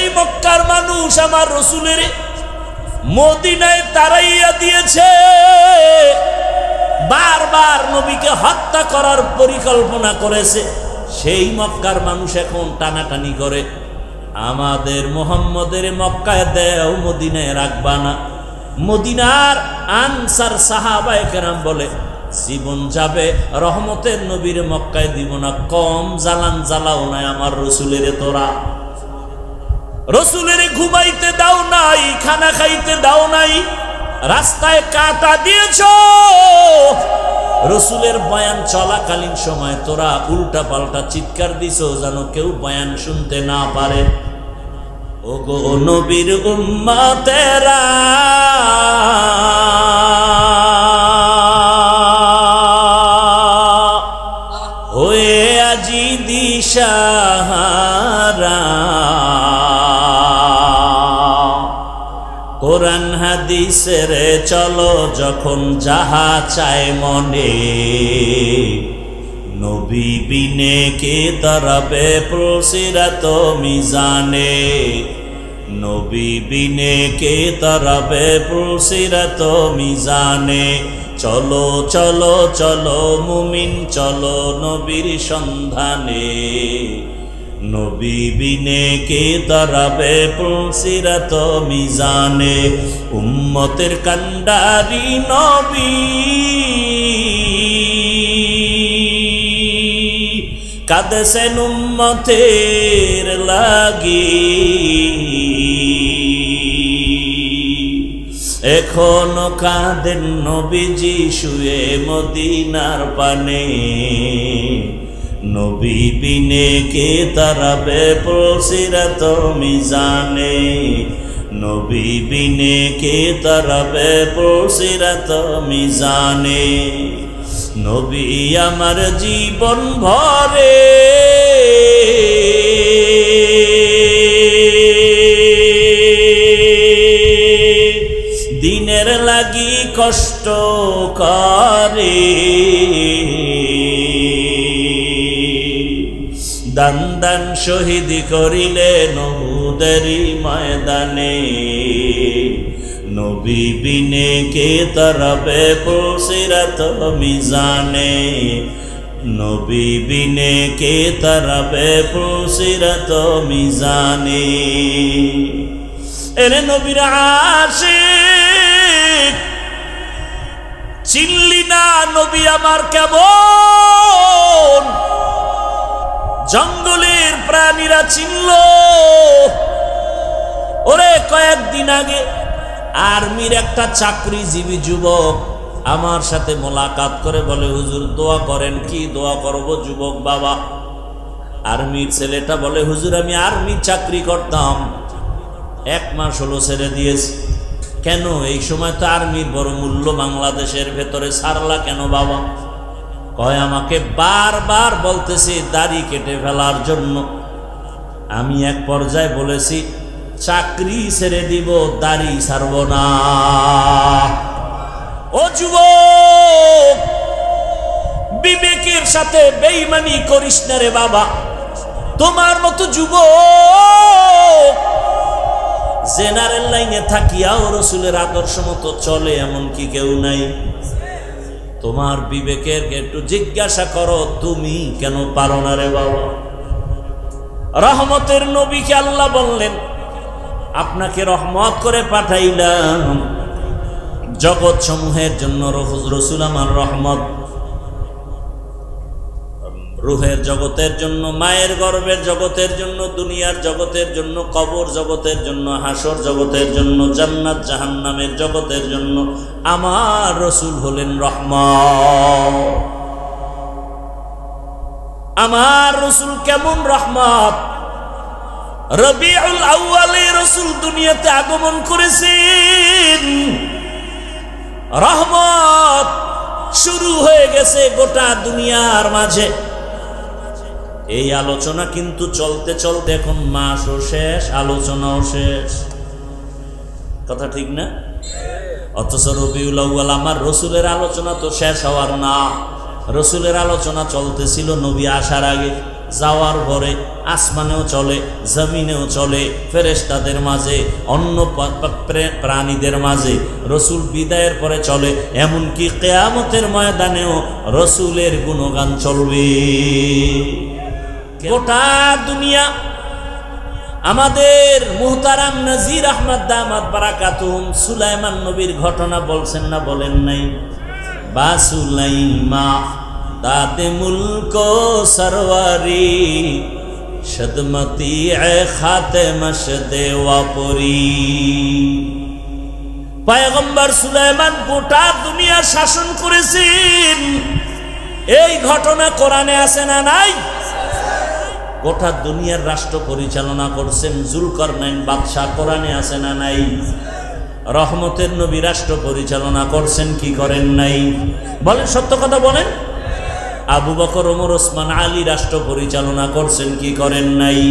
যেই মক্কার মানুষ আমার রসুলের মদিনায় তাড়াইয়া দিয়েছে, বারবার নবীকে হত্যা করার পরিকল্পনা করেছে, সেই মক্কার মানুষ এখন টানাটানি করে আমাদের মুহাম্মদের মক্কায় দেও, মদিনায় রাখবা না। মদিনার আনসার সাহাবায়ে কেরাম বলে জীবন যাবে রহমতের নবীর মক্কায় দিব না, কম জ্বালান জ্বালাও নাই আমার রসুলের। তোরা রসুলের ঘুমাইতে দাও নাই, খানা খাইতে দাও নাই, রাস্তায় কাটা দিয়েছ। রসুলের বয়ান চলাকালীন সময় তোরা উল্টা পাল্টা চিৎকার দিছ যেন কেউ বয়ান শুনতে না পারে। ওগো নবীর উম্মতেরা, হয়ে আজি দিশাহারা, কোরআন হাদিসের চলো যখন যাহা চায় মনে, নবী বিনে কে তরবে পুলসিরাত মিজানে, নবী বিনে কে তরবে পুলসিরাত মিজানে। চলো চলো চলো মুমিন চলো নবীর সন্ধানে, নবী বিনে কে তরবে পুলসিরাত মিজানে। উম্মতের কান্ডারি নবী কাঁদেছেন উম্মতের লাগি, এখনো কাঁদেন নবীজি শুয়ে মদিনার পানে, নবী বিনে কে তারাবে পুলসিরাত মিজানে, নবী বিনে কে তারাবে পুলসিরাত মিজানে। নবী আমার জীবন ভরে দিনের লাগি কষ্ট করে, দান দান শহীদ করিলেন উহুদেরই ময়দানে, নবী বিনে কে তরবে পুলসিরাত মিজানে, নবী বিনে কে তরবে পুলসিরাত মিজানে। এরে নবীর আশিক চিনলি না নবী আমার কেমন, জঙ্গলের প্রাণীরা চিনল। ওরে কয়েকদিন আগে আর্মির একটা চাকরিজীবী যুবক আমার সাথে মোলাকাত করে বলে, হুজুর দোয়া করেন। কি দোয়া করব যুবক বাবা? আর্মির ছেলেটা বলে, হুজুর আমি আর্মির চাকরি করতাম, 1 মাস হলো ছেড়ে দিয়েছি। কেন? এই সময় তো আর্মির বড় মূল্য বাংলাদেশের ভেতরে, ছাড়লা কেন বাবা? কয় আমাকে বারবার বলতেছে দাড়ি কেটে ফেলার জন্য। আমি এক পর্যায়ে বলেছি চাকরি ছেড়ে দিব, দাড়ি ছাড়ব না। ও যুবক, বিবেকের সাথে বেঈমানি করিস না রে বাবা। তোমার মতো যুবক জেনারেল লাইনে থাকিয়াও রসুলের আদর্শ মতো চলে এমন কি কেউ নাই? তোমার বিবেকের একটু জিজ্ঞাসা করো, তুমি কেন পারো না রে বাবা? রহমতের নবীকে আল্লাহ বললেন, আপনাকে রহমত করে পাঠাইলাম জগৎ সমূহের জন্য। রসুল আমার রহমত, রুহের জগতের জন্য, মায়ের গর্ভের জগতের জন্য, দুনিয়ার জগতের জন্য, কবর জগতের জন্য, হাসর জগতের জন্য, জান্নাত জাহান্নামের জগতের জন্য আমার রসুল হলেন রহমত। আমার রসুল কেমন রহমত! রবিউল আউয়ালে রসুল দুনিয়াতে আগমন করেছেন, রহমত শুরু হয়ে গেছে গোটা দুনিয়ার মাঝে। এই আলোচনা কিন্তু চলতে চলতে এখন মাসও শেষ, আলোচনাও শেষ। কথা ঠিক না? অথচ রবিউল আউয়াল আমার রসুলের আলোচনা তো শেষ হওয়ার না। রসুলের আলোচনা চলতেছিল নবী আসার আগে। যাওয়ার পরে আসমানেও চলে, জমিনেও চলে, ফেরেশতাদের মাঝে, অন্য প্রাণীদের মাঝে। রসুল বিদায়ের পরে চলে, এমনকি কিয়ামতের ময়দানেও রসুলের গুণগান চলবে। গোটা দুনিয়া আমাদের মুহতারাম নজির আহমদ দামাত বারাকাতুহুম সুলাইমান নবীর ঘটনা বলছেন না বলেন নাই? বা সুলাইমা দাদে মুলক সরওয়ারি সদমতি এ খাতেম শদে ওয়াপরি। পয়গম্বর সুলাইমান গোটা দুনিয়া শাসন করেছেন। এই ঘটনা কোরআনে আছে না নাই? গোটা দুনিয়ার রাষ্ট্র পরিচালনা করছেন জুলকারনাইন বাদশাহ, কোরআনে আছে না নাই? রহমতের নবী রাষ্ট্র পরিচালনা করছেন কি করেন নাই? বলেন, সত্য কথা বলেন। আবু বকর, ওমর, ওসমান, আলী রাষ্ট্র পরিচালনা করছেন কি করেন নাই?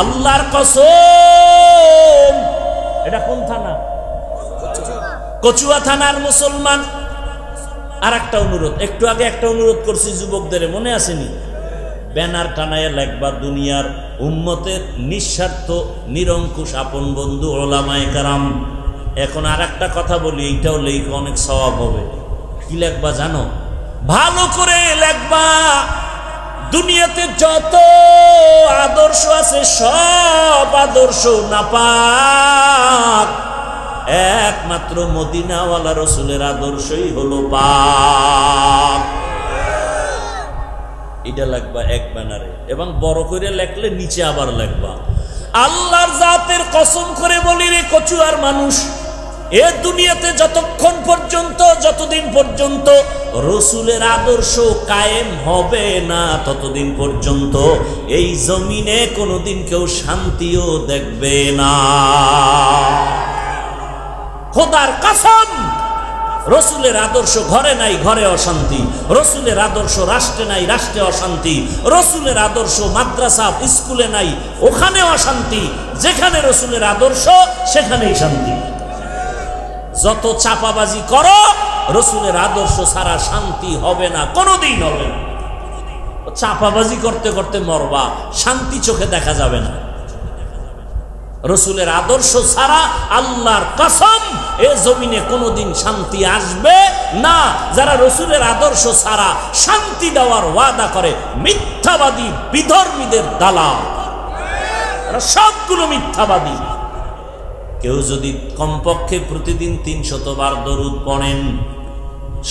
আল্লাহর কসম, এটা কোন থানা? কচুয়া থানার মুসলমান। আর একটা অনুরোধ, একটু আগে একটা অনুরোধ করছি যুবকদের, মনে আসেনি? ব্যানার টানায় লেখবা দুনিয়ার উম্মতের নিঃস্বার্থ নিরঙ্কুশ আপন বন্ধু ওলামায়ে কেরাম। এখন আর একটা কথা বলি, এইটাও লেখ, অনেক সওয়াব হবে। কি লেখবা জানো? ভালো করে লেখবা, দুনিয়াতে যত আদর্শ আছে সব আদর্শ নাপাক, একমাত্র মদিনাওয়ালা রসুলের আদর্শই হলো পাক। এটা লাগবা এক ব্যানারে, এবং বড় করে লেখলে নিচে আবার লেখবা, আল্লাহর জাতের কসম করে বলি রে কচুয়ার মানুষ, এ দুনিয়াতে যতক্ষণ পর্যন্ত, যতদিন পর্যন্ত রসুলের আদর্শ কায়েম হবে না, ততদিন পর্যন্ত এই জমিনে কোনোদিন কেউ শান্তিও দেখবে না। খোদার কসম, রসুলের আদর্শ ঘরে নাই, ঘরে অশান্তি। রসুলের আদর্শ রাষ্ট্রে নাই, রাষ্ট্রে অশান্তি। রসুলের আদর্শ মাদ্রাসা স্কুলে নাই, ওখানে অশান্তি। যেখানে রসুলের আদর্শ সেখানেই শান্তি। যত চাপাবাজি করো, রসুলের আদর্শ ছাড়া শান্তি হবে না, কোনোদিন হবে না। চাপাবাজি করতে করতে মরবা, শান্তি চোখে দেখা যাবে না। রসুলের আদর্শ ছাড়া আল্লাহর কসম এ জমিনে কোনোদিন শান্তি আসবে না। যারা রসুলের আদর্শ ছাড়া শান্তি দেওয়ার ওয়াদা করে মিথ্যাবাদী, বিধর্মীদের দালাল, সবগুলো মিথ্যাবাদী। কেউ যদি কমপক্ষে প্রতিদিন 300 বার দরুদ পড়েন,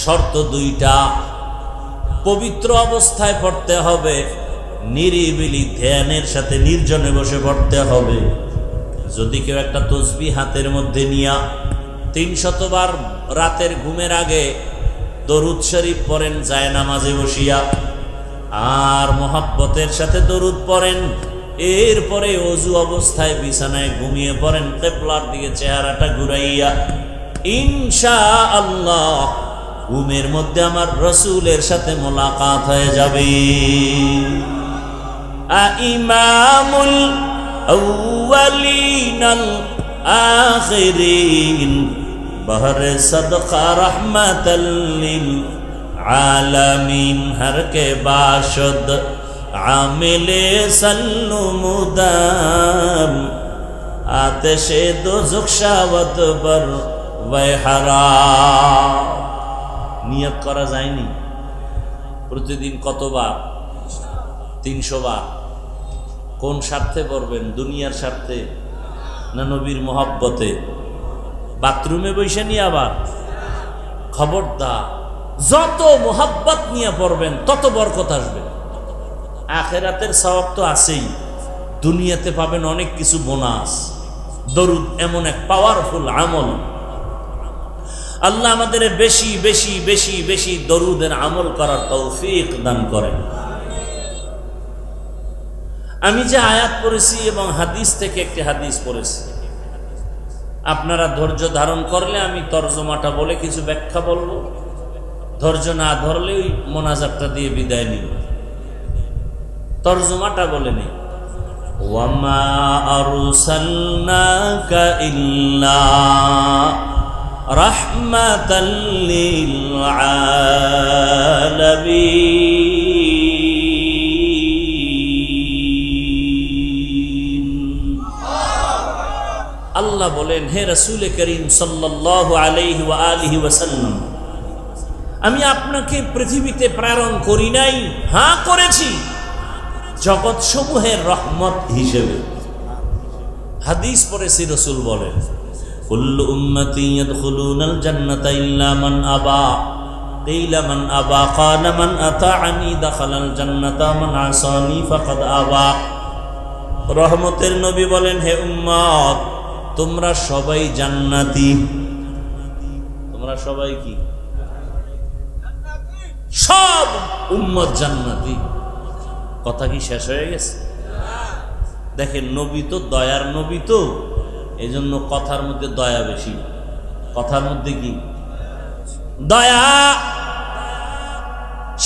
শর্ত দুইটা, পবিত্র অবস্থায় পড়তে হবে, নিরিবিলি ধ্যানের সাথে নির্জনে বসে পড়তে হবে। যদি কেউ একটা তসবিহ হাতের মধ্যে নিয়া 300 বার রাতের ঘুমের আগে দরুদ শরীফ পড়েন জায়নামাজে বসিয়া, আর মোহাব্বতের সাথে দরুদ পড়েন, এরপরে ওযু অবস্থায় বিছানায় ঘুমিয়ে পড়েন কিবলার দিকে চেহারাটা ঘুরাইয়া, ইনশাআল্লাহ ঘুমের মধ্যে আমার রসুলের সাথে মোলাকাত হয়ে যাবে। ইমামুল আউয়ালিন আল আখিরিন বহরে সদকা রহমাতাল লিল আলামিন, হর কে বাশদ আমিলে সল্লু মুদাম আতশে দোজখ শাওয়াত বর ওয়াহরা। নিয়ত করা যায়নি প্রতিদিন কতবার? 300 বার। কোন স্বার্থে পড়বেন? দুনিয়ার স্বার্থে না নবীর মহব্বতে? বাথরুমে বসে নিয়ে আবার খবরদার, যত মহব্বত নিয়ে পড়বেন তত বরকত আসবে। আখিরাতের সওয়াব তো আছেই, দুনিয়াতে পাবেন অনেক কিছু বোনাস। দরুদ এমন এক পাওয়ারফুল আমল, আল্লাহ আমাদের বেশি বেশি বেশি বেশি দরুদের আমল করার তৌফিক দান করেন। আমি যে আয়াত পড়েছি এবং হাদিস থেকে একটি হাদিস পড়েছি, আপনারা ধৈর্য ধারণ করলে আমি তরজমাটা বলে কিছু ব্যাখ্যা বলবো, ধৈর্য না ধরলে ওই মোনাজাতটা দিয়ে বিদায় নিব। তরজমাটা বলে নেই, ওয়ামা আরসালনাকা ইল্লা রাহমাতাল লিল আলামিন। আল্লাহ বলেন, হে রাসূল করিম সাল্লাল্লাহু আলাইহি ওয়া আলিহি ওয়াসাল্লাম, আমি আপনাকে পৃথিবীতে প্রেরণ করি নাই, হ্যাঁ করেছি জগৎ সমূহের রহমত হিসেবে। হাদিস পড়েছি, রাসূল বলেন, কুল্লু উম্মতি ইয়াদখুলুনাল জান্নাতা ইল্লা মান আবা, কিলা মান আবা, ক্বালা মান আতাআনি দাখালাল জান্নাতা, মান আসানি ফাকাদ আবা। রহমতের নবী বলেন, হে উম্মত, তোমরা সবাই জান্নাতি। তোমরা সবাই কি? সব উম্মত জান্নাতি। কথা কি শেষ হয়ে গেছে? দেখেন, নবী তো দয়ার নবী, তো এই জন্য কথার মধ্যে দয়া বেশি। কথার মধ্যে কি দয়া।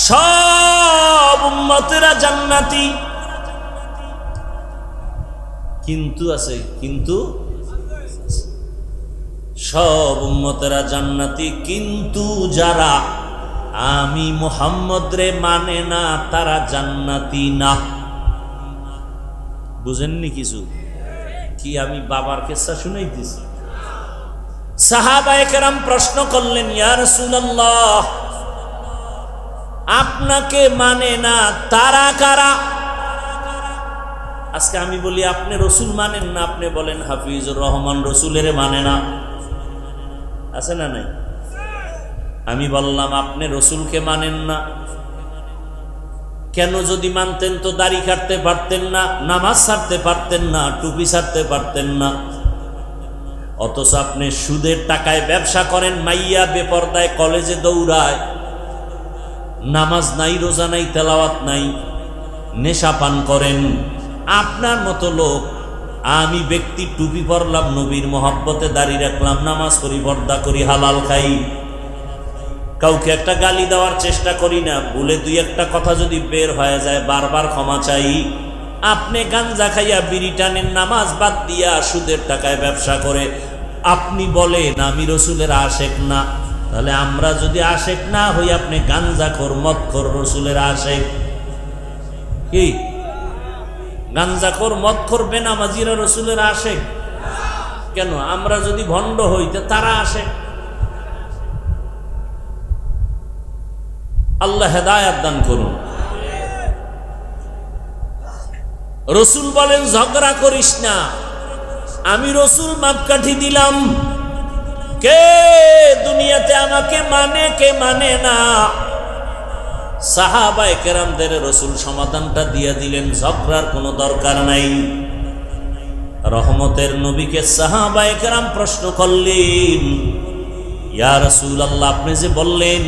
সব উম্মতেরা জান্নাতি, কিন্তু আছে, কিন্তু সব উম্মতেরা জান্নাতি, কিন্তু যারা আমি মুহাম্মদ রে মানে না তারা জান্নাতি না। বুঝেননি কিছু? কি আমি বাবার কিসসা শুনাইতেছি? সাহাবায়ে কেরাম প্রশ্ন করলেন, ইয়া রাসূলুল্লাহ, আপনাকে মানে না তারা কারা? আজকে আমি বলি আপনি রসুল মানেন না, আপনি বলেন হাফিজুর রহমান রসুলের মানে না, আছে না নাই? আমি বললাম আপনি রসুলকে মানেন না কেন? যদি মানতেন তো দাড়ি কাটতে পারতেন না, নামাজ ছাড়তে পারতেন না, টুপি ছাড়তে পারতেন না। অথচ আপনি সুদের টাকায় ব্যবসা করেন, মাইয়া বেপরদায় কলেজে দৌড়ায়, নামাজ নাই, রোজা নাই, তেলাওয়াত নাই, নেশা পান করেন। আপনার মতো লোক, আমি ব্যক্তি টুপি পরলাম, নবীর মহব্বতে দাড়ি রাখলাম, নামাজ করি, পর্দা করি, হালাল খাই, কাউকে একটা গালি দেওয়ার চেষ্টা করি না, ভুলে দুই একটা কথা যদি বের হয়ে যায় বারবার ক্ষমা চাই। আপনি গাঞ্জা খাইয়া, বিড়ি টানেন, নামাজ বাদ দিয়া সুদের টাকায় ব্যবসা করে, আপনি বলেন আমি রসুলের আশেক না। তাহলে আমরা যদি আশেক না হই, আপনি গাঞ্জাখোর, মদখোর, রসুলের আশেক কি? গাঞ্জাখোর, মদখোর, বেনামাজিরা রসুলের আশেক কেন? আমরা যদি ভণ্ড হইতে তারা আশেক। আল্লাহ হেদায়েত দান করুন। রসুল বলেন, ঝগড়া করিস না, আমি রসুল মাপকাঠি দিলাম। কে দুনিয়াতে আমাকে মানে, কে মানে না? সাহাবায়ে কেরামদের রসুল সমাধানটা দিয়ে দিলেন, ঝগড়ার কোনো দরকার নাই। রহমতের নবীকে সাহাবায়ে কেরাম প্রশ্ন করলেন, ইয়া রাসূলুল্লাহ, আপনি যে বললেন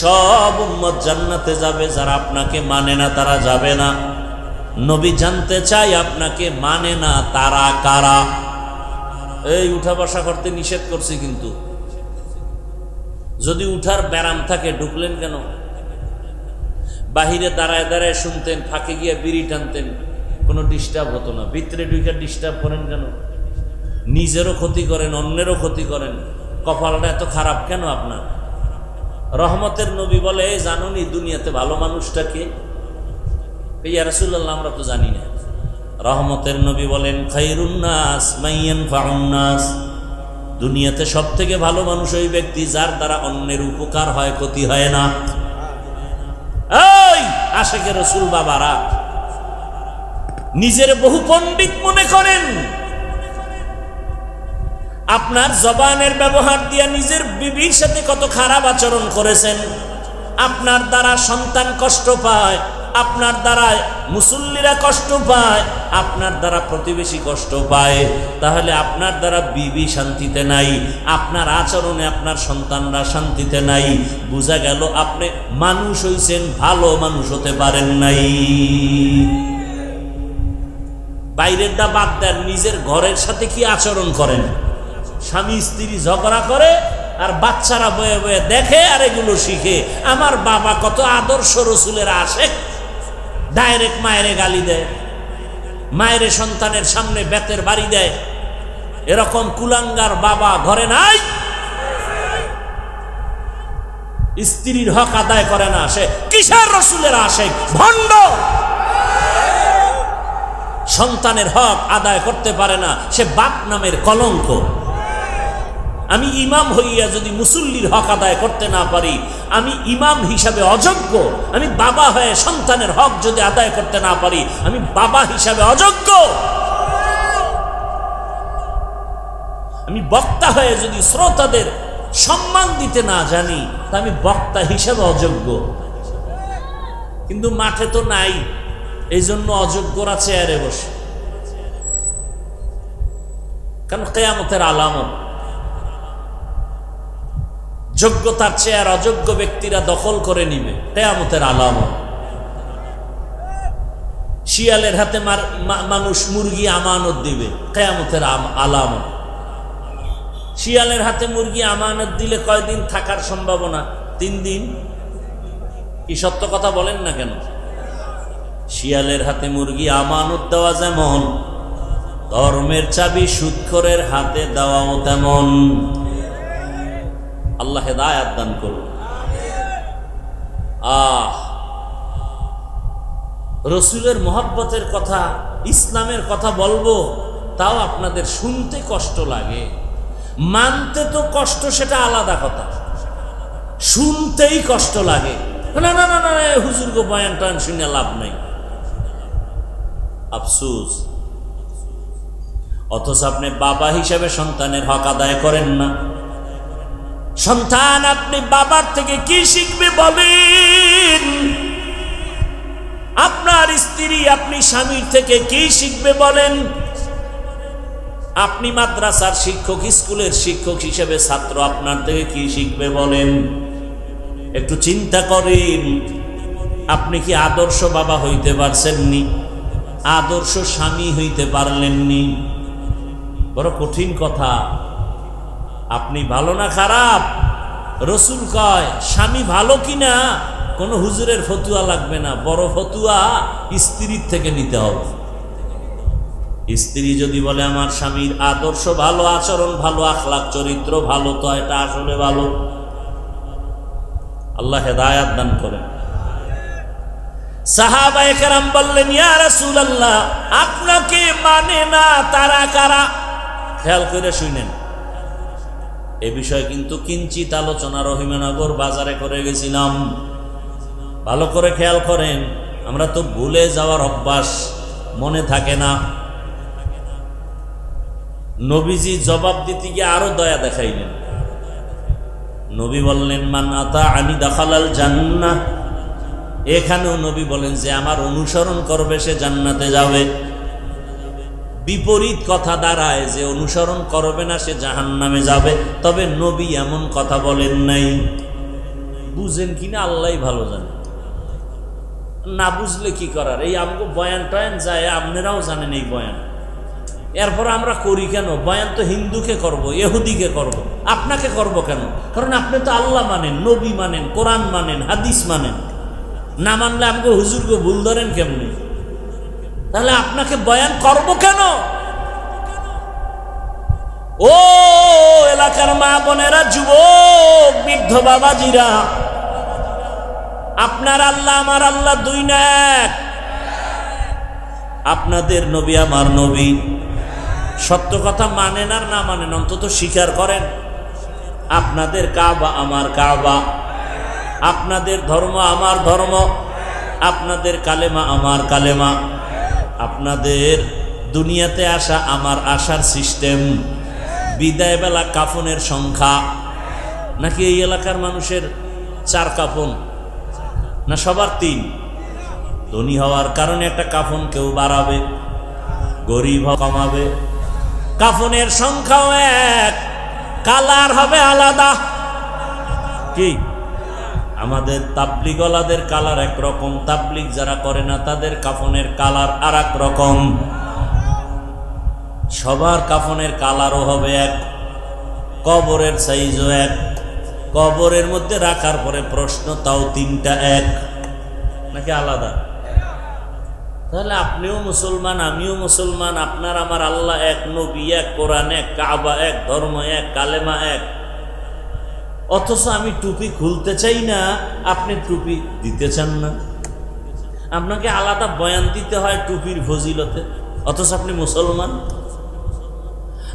সব উম্মত জান্নাতে যাবে, যারা আপনাকে মানে না তারা যাবে না। নবী জানতে চাই আপনাকে মানে না তারা কারা? এই উঠা বসা করতে নিষেধ করছি, কিন্তু যদি উঠার ব্যারাম থাকে ঢুকলেন কেন? বাহিরে দাঁড়ায় দাঁড়ায় শুনতেন, ফাঁকে গিয়ে বিড়ি টানতেন, কোনো ডিস্টার্ব হতো না। ভিতরে ঢুকে ডিস্টার্ব করেন কেন? নিজেরও ক্ষতি করেন, অন্যেরও ক্ষতি করেন। কপালটা এত খারাপ কেন আপনার? রহমতের নবী বলে, জানুনি দুনিয়াতে ভালো মানুষটা কে? ইয়া রাসূলুল্লাহ, আমরা তো জানি না। রহমতের নবী বলেন, খায়রুন নাস মান ইয়ানফাউন নাস, দুনিয়াতে সব থেকে ভালো মানুষ ওই ব্যক্তি যার দ্বারা অন্যের উপকার হয়, ক্ষতি হয় না। এই আশিকে রাসূল বাবারা নিজের বহু পণ্ডিত মনে করেন, আপনার জবানের ব্যবহার দিয়ে নিজের বিবির সাথে কত খারাপ আচরণ করেছেন। আপনার দ্বারা সন্তান কষ্ট পায়, আপনার দ্বারা মুসল্লিরা কষ্ট পায়, আপনার দ্বারা প্রতিবেশী কষ্ট পায়। তাহলে আপনার দ্বারা বিবি শান্তিতে নাই, আপনার আচরণে আপনার সন্তানরা শান্তিতে নাই। বোঝা গেল আপনি মানুষ হইছেন, ভালো মানুষ হতে পারেন নাই। বাইরেরটা বাদ দেন, নিজের ঘরের সাথে কি আচরণ করেন? স্বামী স্ত্রী ঝগড়া করে আর বাচ্চারা বয়ে বয়ে দেখে আর এগুলো শিখে। আমার বাবা কত আদর্শ রসুলের আশেক, ডাইরেক্ট মায়েরে গালি দেয়, মায়েরে সন্তানের সামনে বেতের বাড়ি দেয়। এরকম কুলাঙ্গার বাবা ঘরে নাই। স্ত্রীর হক আদায় করে না, সে কিসের রসুলের আশেক? ভণ্ড। সন্তানের হক আদায় করতে পারে না, সে বাপ নামের কলঙ্ক। আমি ইমাম হইয়া যদি মুসল্লির হক আদায় করতে না পারি, আমি ইমাম হিসাবে অযোগ্য। আমি বাবা হয়ে সন্তানের হক যদি আদায় করতে না পারি, আমি বাবা হিসাবে অযোগ্য। আমি বক্তা হয়ে যদি শ্রোতাদের সম্মান দিতে না জানি, তা আমি বক্তা হিসাবে অযোগ্য। কিন্তু মাঠে তো নাই, এই জন্য অযোগ্যরা চেয়ারে বসে। কারণ কিয়ামতের আলামত, যোগ্যতার চেয়ার অযোগ্য ব্যক্তিরা দখল করে নিবে, কিয়ামতের আলামত। শিয়ালের হাতে মানুষ মুরগি আমানত দিবে, কিয়ামতের আলামত। শিয়ালের হাতে মুরগি আমানত দিলে কয়দিন থাকার সম্ভাবনা? 3 দিন। কি সত্য কথা বলেন না কেন? শিয়ালের হাতে মুরগি আমানত দেওয়া যেমন, ধর্মের চাবি সুদখোরের হাতে দেওয়াও তেমন। আল্লাহ হেদায়াত দান করুন। রসুলের মহব্বতের কথা, ইসলামের কথা বলবো, তাও আপনাদের শুনতে কষ্ট লাগে। মানতে তো কষ্ট, সেটা আলাদা কথা, শুনতেই কষ্ট লাগে। না না না না, হুজুর গো বয়ান টান শুনে লাভ নাই, আফসোস। অথচ আপনি বাবা হিসেবে সন্তানের হক আদায় করেন না। সন্তান আপনি বাবার থেকে কি শিখবে বলেন? আপনার স্ত্রী আপনি স্বামীর থেকে কি শিখবে বলেন? আপনি মাদ্রাসার শিক্ষক, স্কুলের শিক্ষক হিসেবে ছাত্র আপনার থেকে কি শিখবে বলেন? একটু চিন্তা করেন। আপনি কি আদর্শ বাবা হইতে পারছেননি? আদর্শ স্বামী হইতে পারলেননি? বড় কঠিন কথা। আপনি ভালো না খারাপ, রসুল কয় স্বামী ভালো কিনা কোন হুজুরের ফতুয়া লাগবে না, বড় ফতুয়া স্ত্রীর থেকে নিতে হবে। স্ত্রী যদি বলে আমার স্বামীর আদর্শ ভালো, আচরণ ভালো, আখলাক চরিত্র ভালো, তো এটা আসলে ভালো। আল্লাহ হেদায়াত দান করেন। সাহাবায়ে কেরাম বললেন, ইয়া রাসূলুল্লাহ, আপনাকে মানে না তারা কারা? খেয়াল করে শুনেন, এ বিষয়ে কিন্তু কিঞ্চিত আলোচনা রহিমনগর বাজারে করে গেছিলাম। ভালো করে খেয়াল করেন, আমরা তো ভুলে যাওয়ার অভ্যাস, মনে থাকে না। নবীজি জবাব দিতে গিয়ে আরো দয়া দেখাইলেন। নবী বললেন, মান আতাআনি দাখালাল জান্নাহ। এখানেও নবী বলেন যে আমার অনুসরণ করবে সে জান্নাতে যাবে। বিপরীত কথা দাঁড়ায় যে অনুসরণ করবে না সে জাহান্নামে যাবে। তবে নবী এমন কথা বলেন নাই। বুঝেন কিনা আল্লাহই ভালো জানে, না বুঝলে কি করার। এই আমগো বয়ান টয়ান যায়, আপনারাও জানেন এই বয়ান। এরপর আমরা করি কেন? বয়ান তো হিন্দুকে করব, ইহুদিকে করব, আপনাকে করব কেন? কারণ আপনি তো আল্লাহ মানেন, নবী মানেন, কোরআন মানেন, হাদিস মানেন। না মানলে আমাকে হুজুরকে ভুল ধরেন কেমনি? তাহলে আপনাকে বয়ান করব কেন? ও এলাকার মা বোনেরা, যুবক, বৃদ্ধ বাবাজিরা, আপনার আল্লাহ আমার আল্লাহ দুই না এক। আপনাদের নবী আমার নবী। সত্য কথা মানেন আর না মানেন, অন্তত স্বীকার করেন। আপনাদের কাবা আমার কাবা, আপনাদের ধর্ম আমার ধর্ম, আপনাদের কালেমা আমার কালেমা, আপনাদের দুনিয়াতে আসা আমার আসার সিস্টেম, বিদায় বেলা কাফনের সংখ্যা, নাকি এই এলাকার মানুষের 4 কাফন, না সবার 3? ধনী হওয়ার কারণে একটা কাফন কেউ বাড়াবে, গরিব কমাবে। কাফনের সংখ্যাও এক, কালার হবে আলাদা। কি আমাদের তাবলিগওয়ালাদের কালার একরকম, তাবলিগ যারা করে না তাদের কাফনের কালার আর এক রকম। সবার কাফনের কালারও হবে এক, কবরের সাইজও এক, কবরের মধ্যে রাখার পরে প্রশ্ন তাও 3টা এক, নাকি আলাদা? তাহলে আপনিও মুসলমান, আমিও মুসলমান, আপনার আমার আল্লাহ এক, নবী এক, কোরআন এক, কাবা এক, ধর্ম এক, কালেমা এক। অথচ আমি টুপি খুলতে চাই না, আপনি টুপি দিতে চান না। আপনাকে আলাদা বয়ান দিতে হয় টুপির ফজিলতে। অথচ আপনি মুসলমান।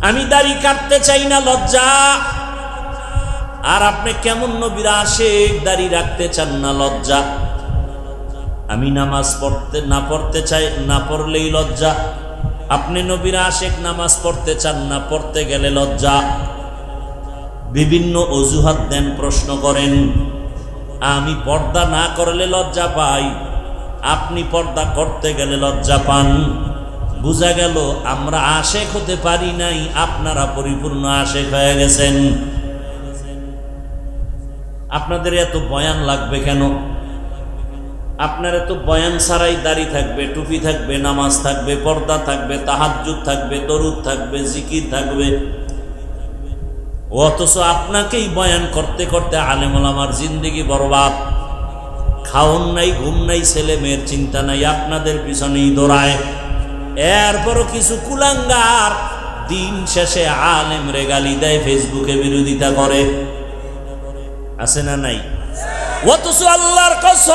আমি দাড়ি কাটতে চাই না, লজ্জা। আর আপনি কেমন নবীর আশিক, দাড়ি রাখতে চান না, লজ্জা। আমি নামাজ পড়তে চাই না, পড়লেই লজ্জা। আপনি নবীর আশিক, নামাজ পড়তে চান না, পড়তে গেলে লজ্জা। বিভিন্ন অজুহাত দেন, প্রশ্ন করেন। আমি পর্দা না করলে লজ্জা পাই, আপনি পর্দা করতে গেলে লজ্জা পান। বুঝা গেল আমরা আশিক হতে পারি নাই, আপনারা পরিপূর্ণ আশিক হয়ে গেছেন। আপনাদের এত বয়ান লাগবে কেন? আপনার এত বয়ান ছাড়াই দাড়ি থাকবে, টুপি থাকবে, নামাজ থাকবে, পর্দা থাকবে, তাহাজ্জুদ থাকবে, দরুদ থাকবে, জিকির থাকবে। অথচ আপনাকেই বয়ান করতে করতে আলেম ওলামার জিন্দেগি বরবাদ। খাওন নাই, ঘুম নাই, ছেলে মেয়ের চিন্তা নাই, আপনাদের পিছনেই দৌড়ায়। এরপরও কিছু কুলাঙ্গার দিন শেষে আলেম রে গালি দেয়, ফেসবুকে বিরোধিতা করে। আছে না নাই? অথচ আল্লাহর কসম,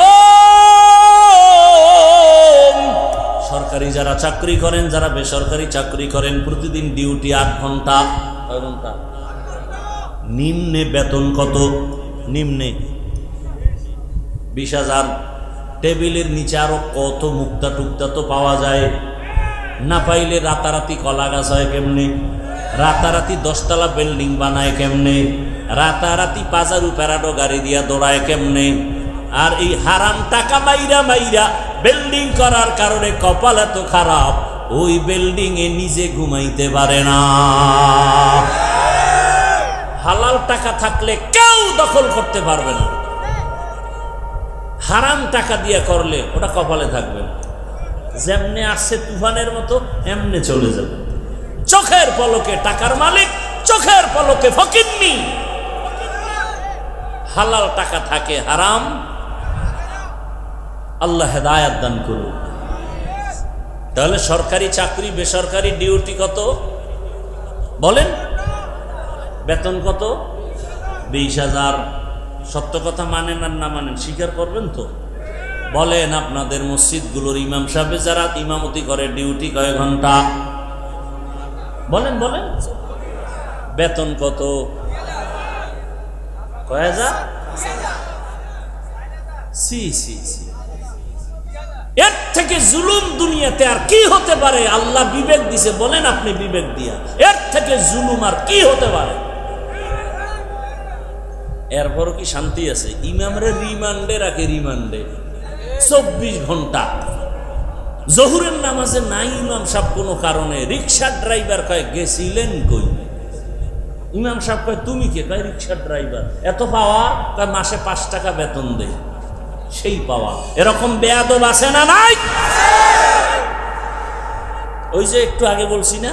সরকারি যারা চাকরি করেন, যারা বেসরকারি চাকরি করেন, প্রতিদিন ডিউটি 8 ঘন্টা। 6 ঘন্টা নিম্নে বেতন কত? নিম্নে 20,000। টেবিলের নিচে আরো কত মুক্তা টুক্তা তো পাওয়া যায়। না পাইলে রাতারাতি কলা গাছ হয় কেমনে? রাতারাতি 10 তলা বিল্ডিং বানায় কেমনে? রাতারাতি পাজারু প্যারাডো গাড়ি দিয়া দৌড়ায় কেমনে? আর এই হারাম টাকা মাইরা মাইরা বিল্ডিং করার কারণে কপাল এত খারাপ, ওই বিল্ডিং এ নিজে ঘুমাইতে পারে না। হালাল টাকা থাকলে কেউ দখল করতে পারবে না, হারাম টাকা দিয়ে করলে ওটা কপালে থাকবে না। যেমনে আসছে তুফানের মতো এমনে চলে যাবে। চোখের পলকে টাকার মালিক, চোখের পলকে ফকিন্নি। হালাল টাকা থাকে, হারাম। আল্লাহ হেদায়েত দান করুন। তাহলে সরকারি চাকরি, বেসরকারি ডিউটি কত বলেন? বেতন কত? 20,000। সত্য কথা মানেন আর না মানেন স্বীকার করবেন তো? বলেন আপনাদের মসজিদগুলোর ইমাম সাহেব যারা ইমামতি করে, ডিউটি কয় ঘন্টা? বলেন বলেন। বেতন কত? কয় হাজার? সি সি সি। এর থেকে জুলুম দুনিয়াতে আর কি হতে পারে? আল্লাহ বিবেক দিছে, বলেন আপনি বিবেক দিয়া, এর থেকে জুলুম আর কি হতে পারে? এরপরও কি শান্তি আছে? ইমামরে রিমান্ডে রাখে, রিমান্ডে 24 ঘন্টা। জহুরের নামাজে নাই ইমাম সাহেব কোনো কারণে, রিক্সার ড্রাইভার কয় গেছিলেন কই? ইমাম সাহেব কয় তুমি কে? কয় রিক্সার ড্রাইভার। এত পাওয়া? কয় মাসে 5 টাকা বেতন দেয়। সেই পাওয়া। এরকম বেয়াদব আছে না নাই? ওই যে একটু আগে বলছি না,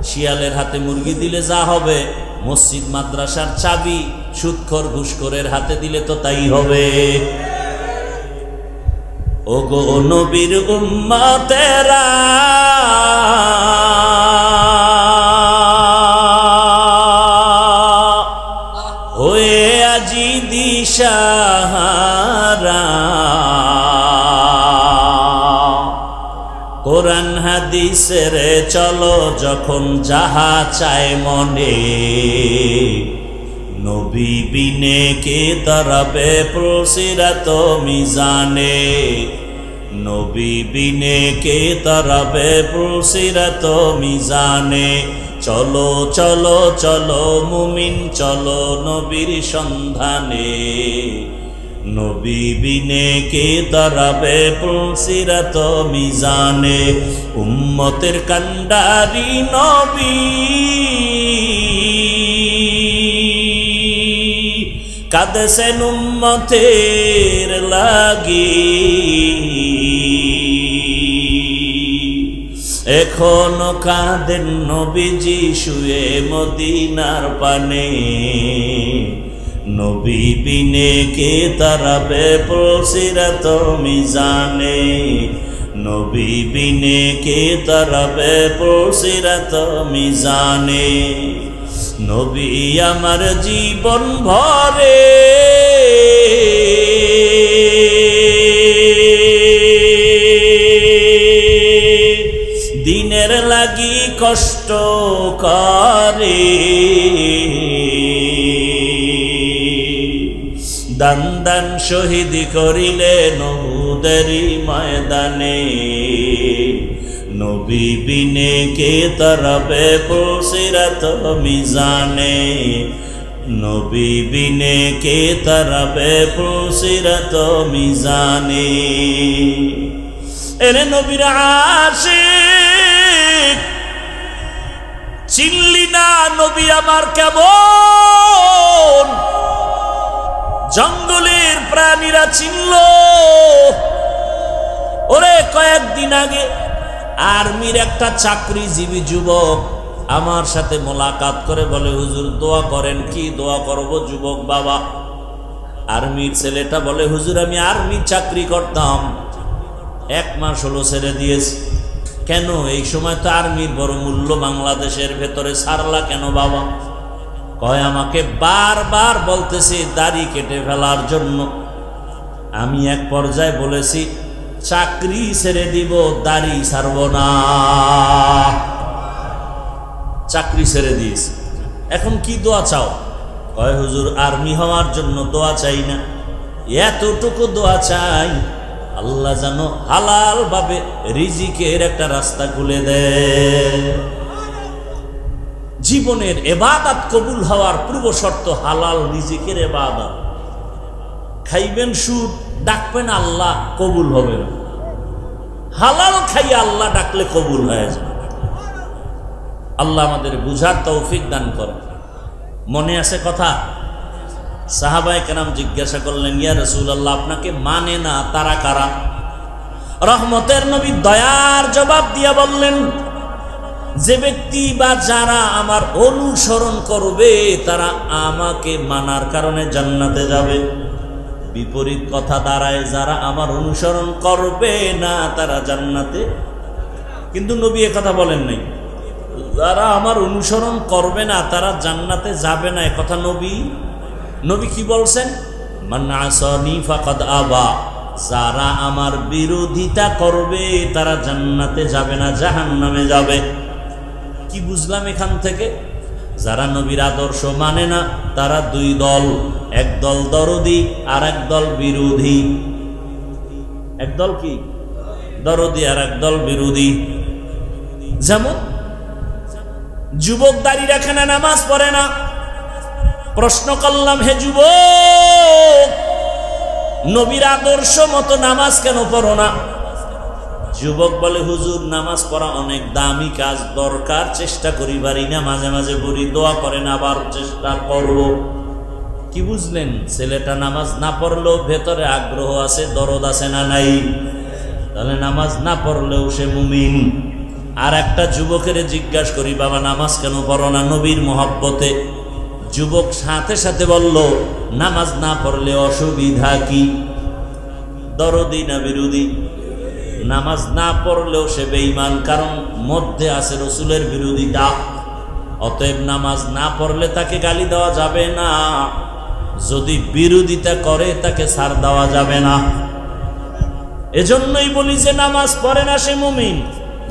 শিয়ালের হাতে মুরগি দিলে যা হবে, মসজিদ মাদ্রাসার চাবি সুদখোর ঘুষখোরের হাতে দিলে তো তাই হবে। ওগো নবীর উম্মতেরা, হয়ে আজি দিশাহারা, কোরআন হাদিসের চলো যখন যাহা চায় মনে, নবী বিনে কে তরবে পুলসিরাত মিজানে, নবী বিনে কে তরবে পুলসিরাত মিজানে। চলো চলো চলো মুমিন চলো নবীর সন্ধানে, নবী বিনে কে তরবে পুলসিরাত মিজানে। উম্মতের কান্ডারি নবী কাঁদছেন উম্মতের লাগি, এখনো কাঁদেন নবীজি শুয়ে মদিনার পানে, নবী বিনে কে তারাবে পুলসিরাত মিজানে, নবী বিনে কে তারাবে পুলসিরাত মিজানে। নবী আমার জীবন ভরে দিনের লাগি কষ্ট করে দান দান শহীদ করিলেন উহুদেরই ময়দানে নবী বিনে কে তরবে পুলসিরাত মিজানে নবী বিনে কে তরবে পুলসিরাত মিজানে এরে নবীর আশিক চিনলি না নবী আমার কেমন জঙ্গলের প্রাণীরা চিনল ওরে কয়েকদিন আগে আর্মির একটা চাকরিজীবী যুবক আমার সাথে মোলাকাত করে বলে হুজুর দোয়া করেন কি দোয়া করব যুবক বাবা আর্মির ছেলেটা বলে হুজুর আমি আর্মি চাকরি করতাম 1 মাস হলো ছেড়ে দিয়েছি কেন এই সময় তো আর্মির বড় মূল্য বাংলাদেশের ভেতরে ছাড়লা কেন বাবা কয় আমাকে বারবার বলতেছে দাড়ি কেটে ফেলার জন্য আমি এক পর্যায়ে বলেছি চাকরি ছেড়ে দিব দাড়ি ছাড়ব না চাকরি ছেড়ে দিয়েছি এখন কি দোয়া চাও কয় হুজুর আর্মি হওয়ার জন্য দোয়া চাই না এতটুকু দোয়া চাই আল্লাহ যেন হালাল ভাবে রিজিকের একটা রাস্তা খুলে দেয় জীবনের ইবাদত কবুল হওয়ার পূর্ব শর্ত হালাল রিজিকের ইবাদত খাইবেন সুদ ডাকবেন আল্লাহ কবুল হবে না হালাল খাই আল্লাহ ডাকলে কবুল হয়ে যাবে আল্লাহ আমাদের বুঝার তৌফিক দান করেন মনে আছে কথা সাহাবায়ে কেরাম জিজ্ঞাসা করলেন ইয়া রাসূলুল্লাহ আপনাকে মানে না তারা কারা রহমতের নবী দয়ার জবাব দিয়া বললেন যে ব্যক্তি বা যারা আমার অনুসরণ করবে তারা আমাকে মানার কারণে জান্নাতে যাবে বিপরীত কথা দাঁড়ায় যারা আমার অনুসরণ করবে না তারা জান্নাতে কিন্তু নবী একথা বলেন নাই যারা আমার অনুসরণ করবে না তারা জান্নাতে যাবে না একথা নবী কি বলছেন মান আসানি ফাকাদ আবা যারা আমার বিরোধিতা করবে তারা জান্নাতে যাবে না জাহান্নামে যাবে কি বুঝলাম এখান থেকে যারা নবীর আদর্শ মানে না তারা 2 দল এক দল দরদি আর এক দল বিরোধী এক দল কি দরদি আর এক দল বিরোধী যেমন যুবক দাড়ি রাখে না নামাজ পড়ে না প্রশ্ন করলাম হে যুবক নবীর আদর্শ মতো নামাজ কেন পড়ো না যুবক বলে হুজুর নামাজ পড়া অনেক দামি কাজ দরকার চেষ্টা করি পারি না মাঝে মাঝে পড়ি দোয়া করেন আবার চেষ্টা করব কি বুঝলেন ছেলেটা নামাজ না পড়লেও ভেতরে আগ্রহ আছে দরদ আছে না নাই তাহলে নামাজ না পড়লেও সে মুমিন আর একটা যুবকের জিজ্ঞাসা করি বাবা নামাজ কেন পড়ো না নবীর মহব্বতে যুবক সাথে সাথে বলল নামাজ না পড়লে অসুবিধা কি দরদি না বিরোধী নামাজ না পড়লেও সে বেঈমান কারণ মধ্যে আছে রাসূলের বিরোধিতা অতএব নামাজ না পড়লে তাকে গালি দেওয়া যাবে না যদি বিরোধিতা করে তাকে ছাড় দেওয়া যাবে না এজন্যই বলি যে নামাজ পড়ে না সে মুমিন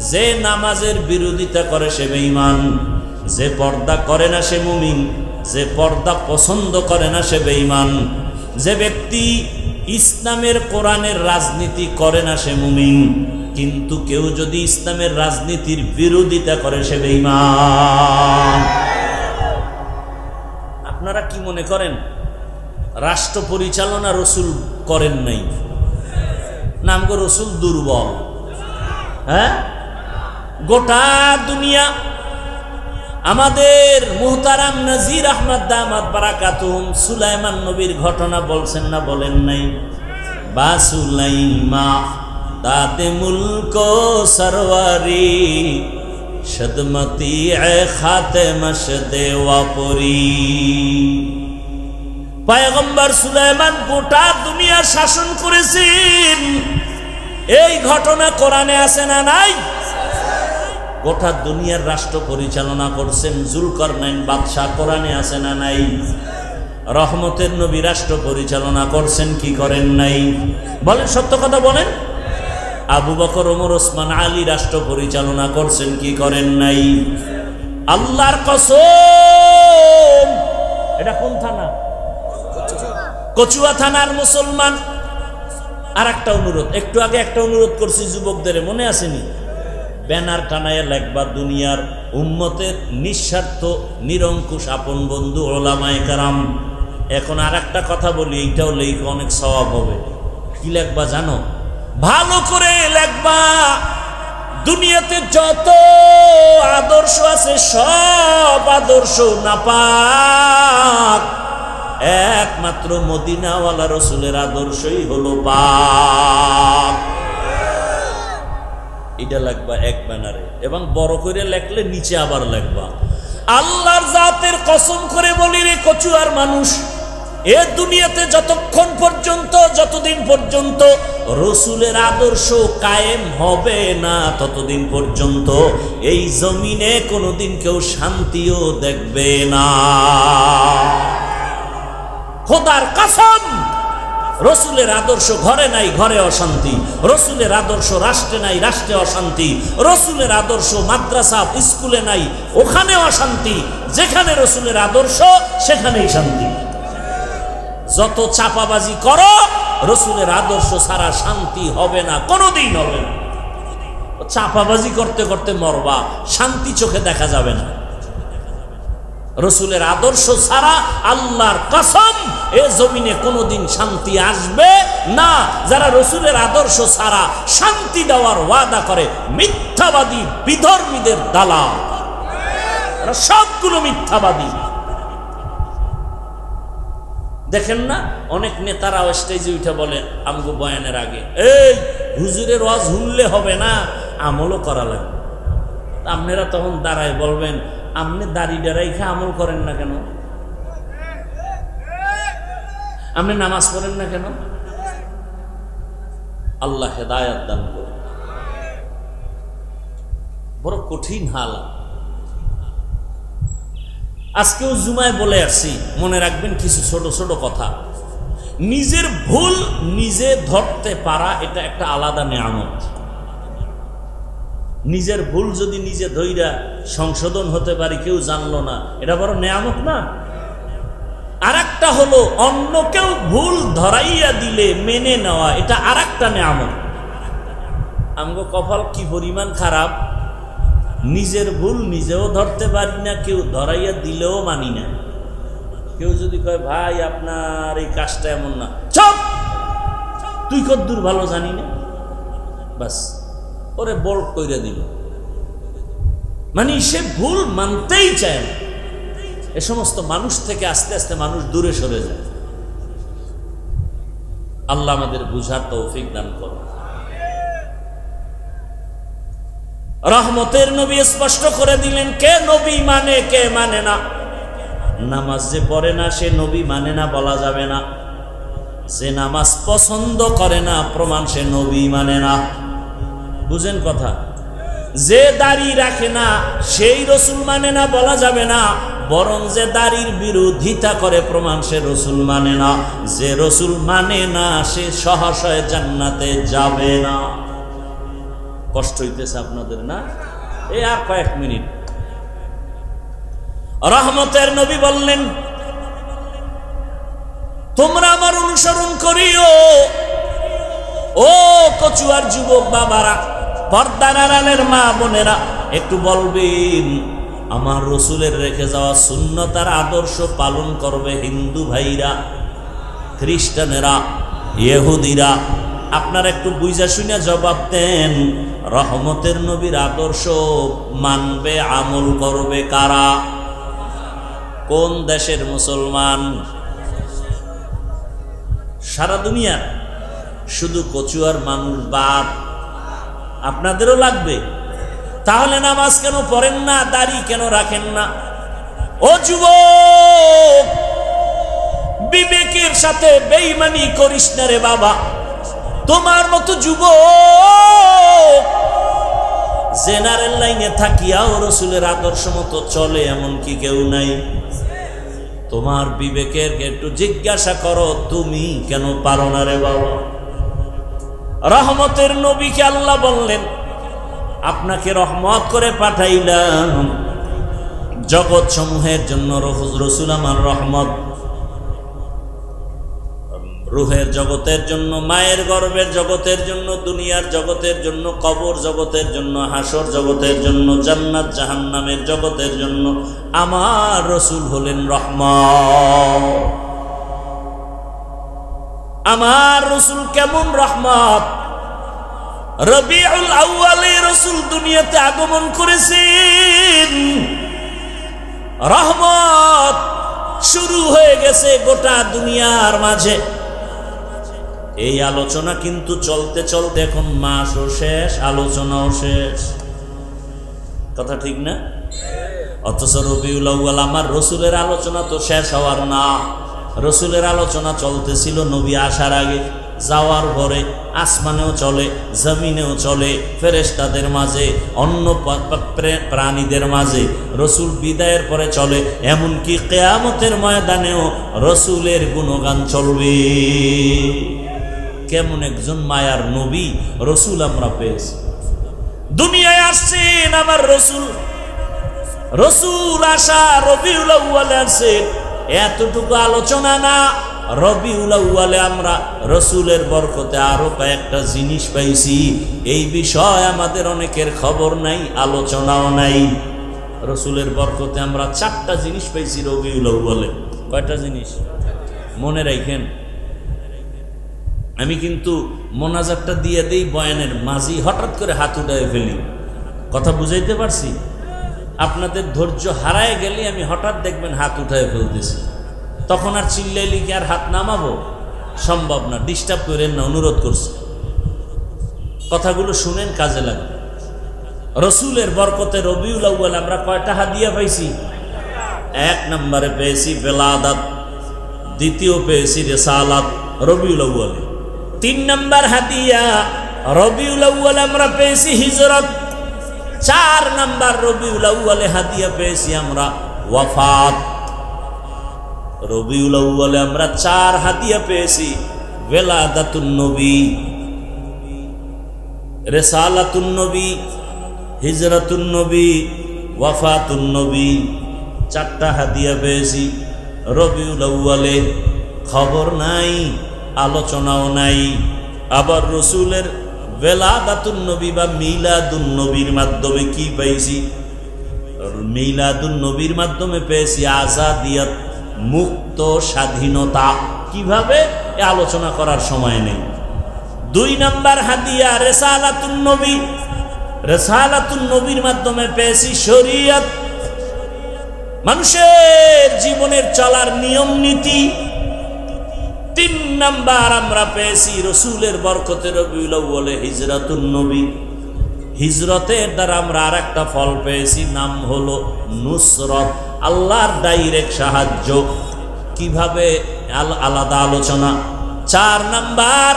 যে নামাজের বিরোধিতা করে সে বেঈমান যে পর্দা করে না সে মুমিন যে পর্দা পছন্দ করে না সে বেঈমান যে ব্যক্তি ইসলামের কোরআনের রাজনীতি করে না সে মুমিন কিন্তু কেউ যদি ইসলামের রাজনীতির বিরোধিতা করে সে বেঈমান আপনারা কি মনে করেন রাষ্ট্র পরিচালনা রাসূল করেন নাই নাম গো রাসূল দুর্বল হ্যাঁ গোটা দুনিয়া আমাদের মুহতারাম নাজির আহমদ দামাত বারাকাতুহুম সুলাইমান নবীর ঘটনা বলছেন না বলেন নাই বা সুলাইমা দাদে মুলক সরওয়ারি শদমতি এ খাতেমশ দেওয়াপুরি পয়গম্বর সুলাইমান গোটা দুনিয়া শাসন করেছেন এই ঘটনা কোরআনে আছে না নাই গোটা দুনিয়ার রাষ্ট্র পরিচালনা করছেন জুলকারনাইন বাদশাহ কোরআনে আছে না নাই রহমতের নবী রাষ্ট্র পরিচালনা করছেন কি করেন নাই বলেন সত্য কথা বলেন আবু বকর, ওমর, ওসমান, আলী রাষ্ট্র পরিচালনা করছেন কি করেন নাই? আল্লাহর কসম। এটা কোন থানা? কচুয়া থানার মুসলমান। আর একটা অনুরোধ, একটু আগে একটা অনুরোধ করছি যুবকদের, মনে আসেনি? ব্যানার টানায় লেখবা দুনিয়ার উম্মতের নিঃস্বার্থ নিরঙ্কুশ আপন বন্ধু ওলামায়ে কেরাম। এখন আর একটা কথা বলি, এইটাও লেখা অনেক সওয়াব হবে। কি লেখবা জানো? ভালো করে লেখবা, দুনিয়াতে যত আদর্শ আছে সব আদর্শ নাপাক, একমাত্র মদিনাওয়ালা রসুলের আদর্শই হলো পাক। এটা লাগবা এক ব্যানারে, এবং বড় করে লেখলে নিচে আবার লেখবা, আল্লাহর জাতের কসম করে বলি রে কচুয়ার মানুষ, এ দুনিয়াতে যতক্ষণ পর্যন্ত, যতদিন পর্যন্ত রসুলের আদর্শ কায়েম হবে না, ততদিন পর্যন্ত এই জমিনে কোনোদিন কেউ শান্তিও দেখবে না। খোদার কসম, রসুলের আদর্শ ঘরে নাই, ঘরে অশান্তি। রসুলের আদর্শ রাষ্ট্রে নাই, রাষ্ট্রে অশান্তি। রসুলের আদর্শ মাদ্রাসা স্কুলে নাই, ওখানে অশান্তি। যেখানে রসুলের আদর্শ সেখানেই শান্তি। যত চাপাবাজি করো, রসুলের আদর্শ ছাড়া শান্তি হবে না, কোনোদিন হবে না। চাপাবাজি করতে করতে মরবা, শান্তি চোখে দেখা যাবে না। রসুলের আদর্শ ছাড়া আল্লাহর কসম এ জমিনে কোনোদিন শান্তি আসবে না। যারা রসুলের আদর্শ ছাড়া শান্তি দেওয়ার ওয়াদা করে মিথ্যাবাদী, বিধর্মীদের দালাল, সবগুলো মিথ্যাবাদী। দেখেন না, অনেক নেতারা স্টেজে উঠে বলে আমগো বয়ানের আগে, এই হুজুরের ওয়াজ শুনলে হবে না, আমলও করা লাগবে। আপনারা তখন দাঁড়ায় বলবেন, আপনি দাড়ি ডাড়াই খেয়ে আমল করেন না কেন? আপনি নামাজ পড়েন না কেন? আল্লাহ হেদায়েত দান করে। বড় কঠিন হাল। আজকেও জুমায় বলে আসছি, মনে রাখবেন কিছু ছোট ছোট কথা। নিজের ভুল নিজে ধরতে পারা, এটা একটা আলাদা নেয়ামত। নিজের ভুল যদি নিজে ধইরা সংশোধন হতে পারি, কেউ জানলো না, এটা বড় নেয়ামত না? আর একটা হলো অন্য কেউ ভুল ধরাইয়া দিলে মেনে নেওয়া, এটা আর একটা নেয়ামত। আমগো কপাল কি পরিমাণ খারাপ, নিজের ভুল নিজেও ধরতে পারি না, কেউ ধরাইয়া দিলেও মানি না। কেউ যদি কয় ভাই আপনার এই কাজটা এমন না, চুপ, তুই কদ্দুর ভালো জানি না, বাস ওরে বোল্ড কইরা দিল। মানে সে ভুল মানতেই চায় না। এ সমস্ত মানুষ থেকে আস্তে আস্তে মানুষ দূরে সরে যায়। আল্লাহ আমাদের বুঝার তৌফিক দান করুন। রহমতের নবী স্পষ্ট করে দিলেন, কে নবী মানে কে মানে না। নামাজ যে পড়ে না সে নবী মানে না বলা যাবে না। যে নামাজ পছন্দ করে না প্রমাণ সে নবী মানে না। বুঝেন কথা? যে দাড়ি রাখে না সেই রসুল মানে না বলা যাবে না, বরং যে দাড়ির বিরোধিতা করে প্রমাণ সে রসুল মানে না। যে রসুল মানে না সে সহসয় জান্নাতে যাবে না। কষ্ট হইতেছে আপনাদের না? এই আর কয়েক মিনিট। রহমতের নবী বললেন, তোমরা আমার অনুসরণ করিও। ও কচুয়ার যুবক বাবারা, পর্দার আড়ালের মা বোনেরা, একটু বলবেন আমার রসুলের রেখে যাওয়া সুন্নত আর আদর্শ পালন করবে হিন্দু ভাইরা, খ্রিস্টানেরা, ইহুদিরা। আপনারা একটু বুঝা শুনে জবাব দেন, রহমতের নবীর আদর্শ মানবে, আমল করবে কারা? কোন দেশের মুসলমান? সারা দুনিয়া? শুধু কচুয়ার মানুষ বাদ? আপনাদেরও লাগবে? তাহলে নামাজ কেন পড়েন না, দাড়ি কেন রাখেন না? ও যুবক, বিবেকের সাথে বেঈমানি করিস না রে বাবা। তোমার মতো যুবক জেনারেল লাইনে থাকিয়াও রসুলের আদর্শ মতো চলে এমন কি কেউ নাই? তোমার বিবেকের একটু জিজ্ঞাসা করো, তুমি কেন পারো না রে বাবা? রহমতের নবীকে আল্লাহ বললেন আপনাকে রহমত করে পাঠাইলাম, জগৎ সমূহের জন্য রসুল আমার রহমত। রুহের জগতের জন্য, মায়ের গর্ভের জগতের জন্য, দুনিয়ার জগতের জন্য, কবর জগতের জন্য, হাসর জগতের জন্য, জান্নাত জাহান্নামের জগতের জন্য আমার রসুল হলেন রহমত। আমার রসুল কেমন রহমত! রবিউল আউয়ালে রসুল দুনিয়াতে আগমন করেছেন, রহমত শুরু হয়ে গেছে গোটা দুনিয়ার মাঝে। এই আলোচনা কিন্তু চলতে চলতে এখন মাসও শেষ, আলোচনাও শেষ। কথা ঠিক না? অথচ রবিউল আউয়াল আমার রসুলের আলোচনা তো শেষ হওয়ার না। রসুলের আলোচনা চলতেছিল নবী আসার আগে, যাওয়ার পরে আসমানেও চলে, জমিনেও চলে, ফেরেশতাদের মাঝে, অন্য প্রাণীদের মাঝে। রসুল বিদায়ের পরে চলে, এমনকি কিয়ামতের ময়দানেও রসুলের গুণগান চলবে। কেমন একজন মায়ার নবী রসুল আমরা পেয়েছি। দুনিয়ায় আসছেন আমার রসুল, রসুল আসা রবিউল আউয়ালে আসছেন, এতটুকু আলোচনা না। রবিউল আউয়ালে আমরা রসুলের বরকতে আরো কয়েকটা জিনিস পাইছি, এই বিষয় আমাদের অনেকের খবর নাই, আলোচনাও নাই। রসুলের বরকতে আমরা 4টা জিনিস পাইছি রবিউল আউয়ালে। কয়টা জিনিস মনে রাখেন? আমি কিন্তু মোনাজাতটা দিয়ে দেই বয়ানের মাঝি, হঠাৎ করে হাত উঠায় ফেলি। কথা বুঝাইতে পারছি? আপনাদের ধৈর্য হারায় গেলে আমি হঠাৎ দেখবেন হাত উঠায় ফেলতেছি, তখন আর চিল্লাইলি কি আর হাত নামাবো? সম্ভব না। ডিস্টার্ব করেন না, অনুরোধ করছি। কথাগুলো শুনেন, কাজে লাগে। রসুলের বরকতে রবিউল আউয়াল আমরা কয়টা হাদিয়া পাইছি? 1 নম্বরে পেয়েছি বেলাদাত, দ্বিতীয় পেয়েছি রিসালাত রবিউল আউয়ালে। 3 নম্বর হাদিয়া রবিউল আউয়ালে আমরা পেয়েছি হিজরত। 4 নম্বর রবিউল আউয়ালে হাদিয়া পেয়েছি আমরা ওয়াফাত। রবিউল আউয়ালে আমরা 4 হাদিয়া পেয়েছি, বেলাদাতুন নবী, রিসালাতুন নবী, হিজরাতুন নবী, ওয়াফাতুন নবী। 4টা হাদিয়া পেয়েছি রবিউল আউয়ালে। খবর নাই, আলোচনাও নাই। আবার রসুলের বেলাদাতুন নবী বা মিলাদুন নবীর মাধ্যমে কি পাইছি? মিলাদুন নবীর মাধ্যমে পেয়েছি আজাদিয়ত, মুক্ত স্বাধীনতা। কিভাবে? এ আলোচনা করার সময় নেই। 2 নম্বর হাদিয়া রিসালাতুন নবী, রিসালাতুন নবীর মাধ্যমে পেয়েছি শরীয়ত, মানুষের জীবনের চলার নিয়ম নীতি। 3 নম্বর আমরা পেয়েছি রসুলের বরকতে রবিউল আউয়ালে হিজরাতুন নবী। হিজরতের দ্বারা আমরা আরেকটা ফল পেয়েছি, নাম হলো নুসরত, আল্লাহর ডাইরেক্ট সাহায্য। কিভাবে? আলাদা আলোচনা। 4 নম্বর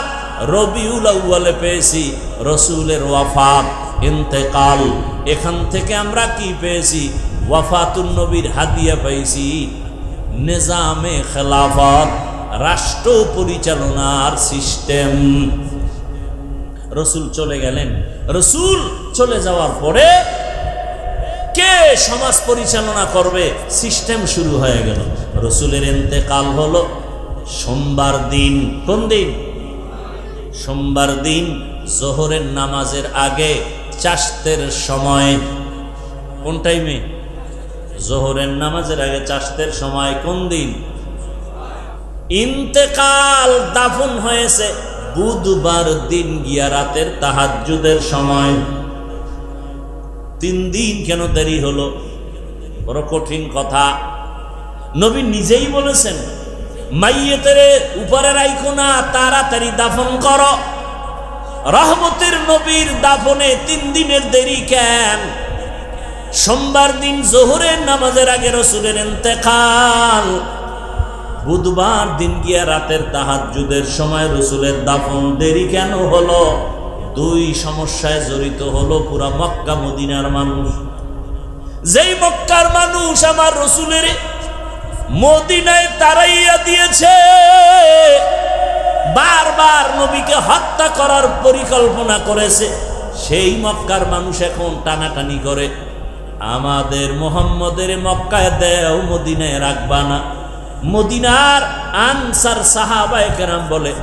রবিউল আউয়ালে পেয়েছি রসুলের ওয়াফাত, ইন্তেকাল। এখান থেকে আমরা কি পেয়েছি? ওয়াফাতুন নবীর হাদিয়া পাইছি নিজামে খেলাফত, রাষ্ট্র পরিচালনার সিস্টেম। রসুল চলে গেলেন, রসুল চলে যাওয়ার পরে কে সমাজ পরিচালনা করবে? সিস্টেম শুরু হয়ে গেল। রসুলের ইন্তেকাল হলো সোমবার দিন। কোন দিন? সোমবার দিন জোহরের নামাজের আগে চাশতের সময়। কোন টাইমে? জোহরের নামাজের আগে চাশতের সময়। কোন দিন? ইন্তেকাল, দাফন হয়েছে বুধবার দিন গিয়া রাতের তাহাজ্জুদের সময়। 3 দিন কেন দেরি হলো? বড় কঠিন কথা। নবী নিজেই বলেছেন, মাইয়েতের উপরে রাইখো না, তাড়াতাড়ি দাফন করো। রহমতের নবীর দাফনে 3 দিনের দেরি কেন? সোমবার দিন জোহরের নামাজের আগে রসুলের ইন্তেকাল, বুধবার দিন গিয়া রাতের তাহাজ্জুদের সময় রসুলের দাফন দেরি কেন হলো? 2 সমস্যায় জড়িত হলো পুরা মক্কা মদিনার মানুষ। যেই মক্কার মানুষ আমার রসুলের মদিনায় তাড়াইয়া দিয়েছে, বারবার নবীকে হত্যা করার পরিকল্পনা করেছে, সেই মক্কার মানুষ এখন টানাটানি করে আমাদের মুহাম্মদের মক্কায় দেও, মদিনায় রাখবা না। মদিনার আনসার সাহাবায়ে কেরাম বলে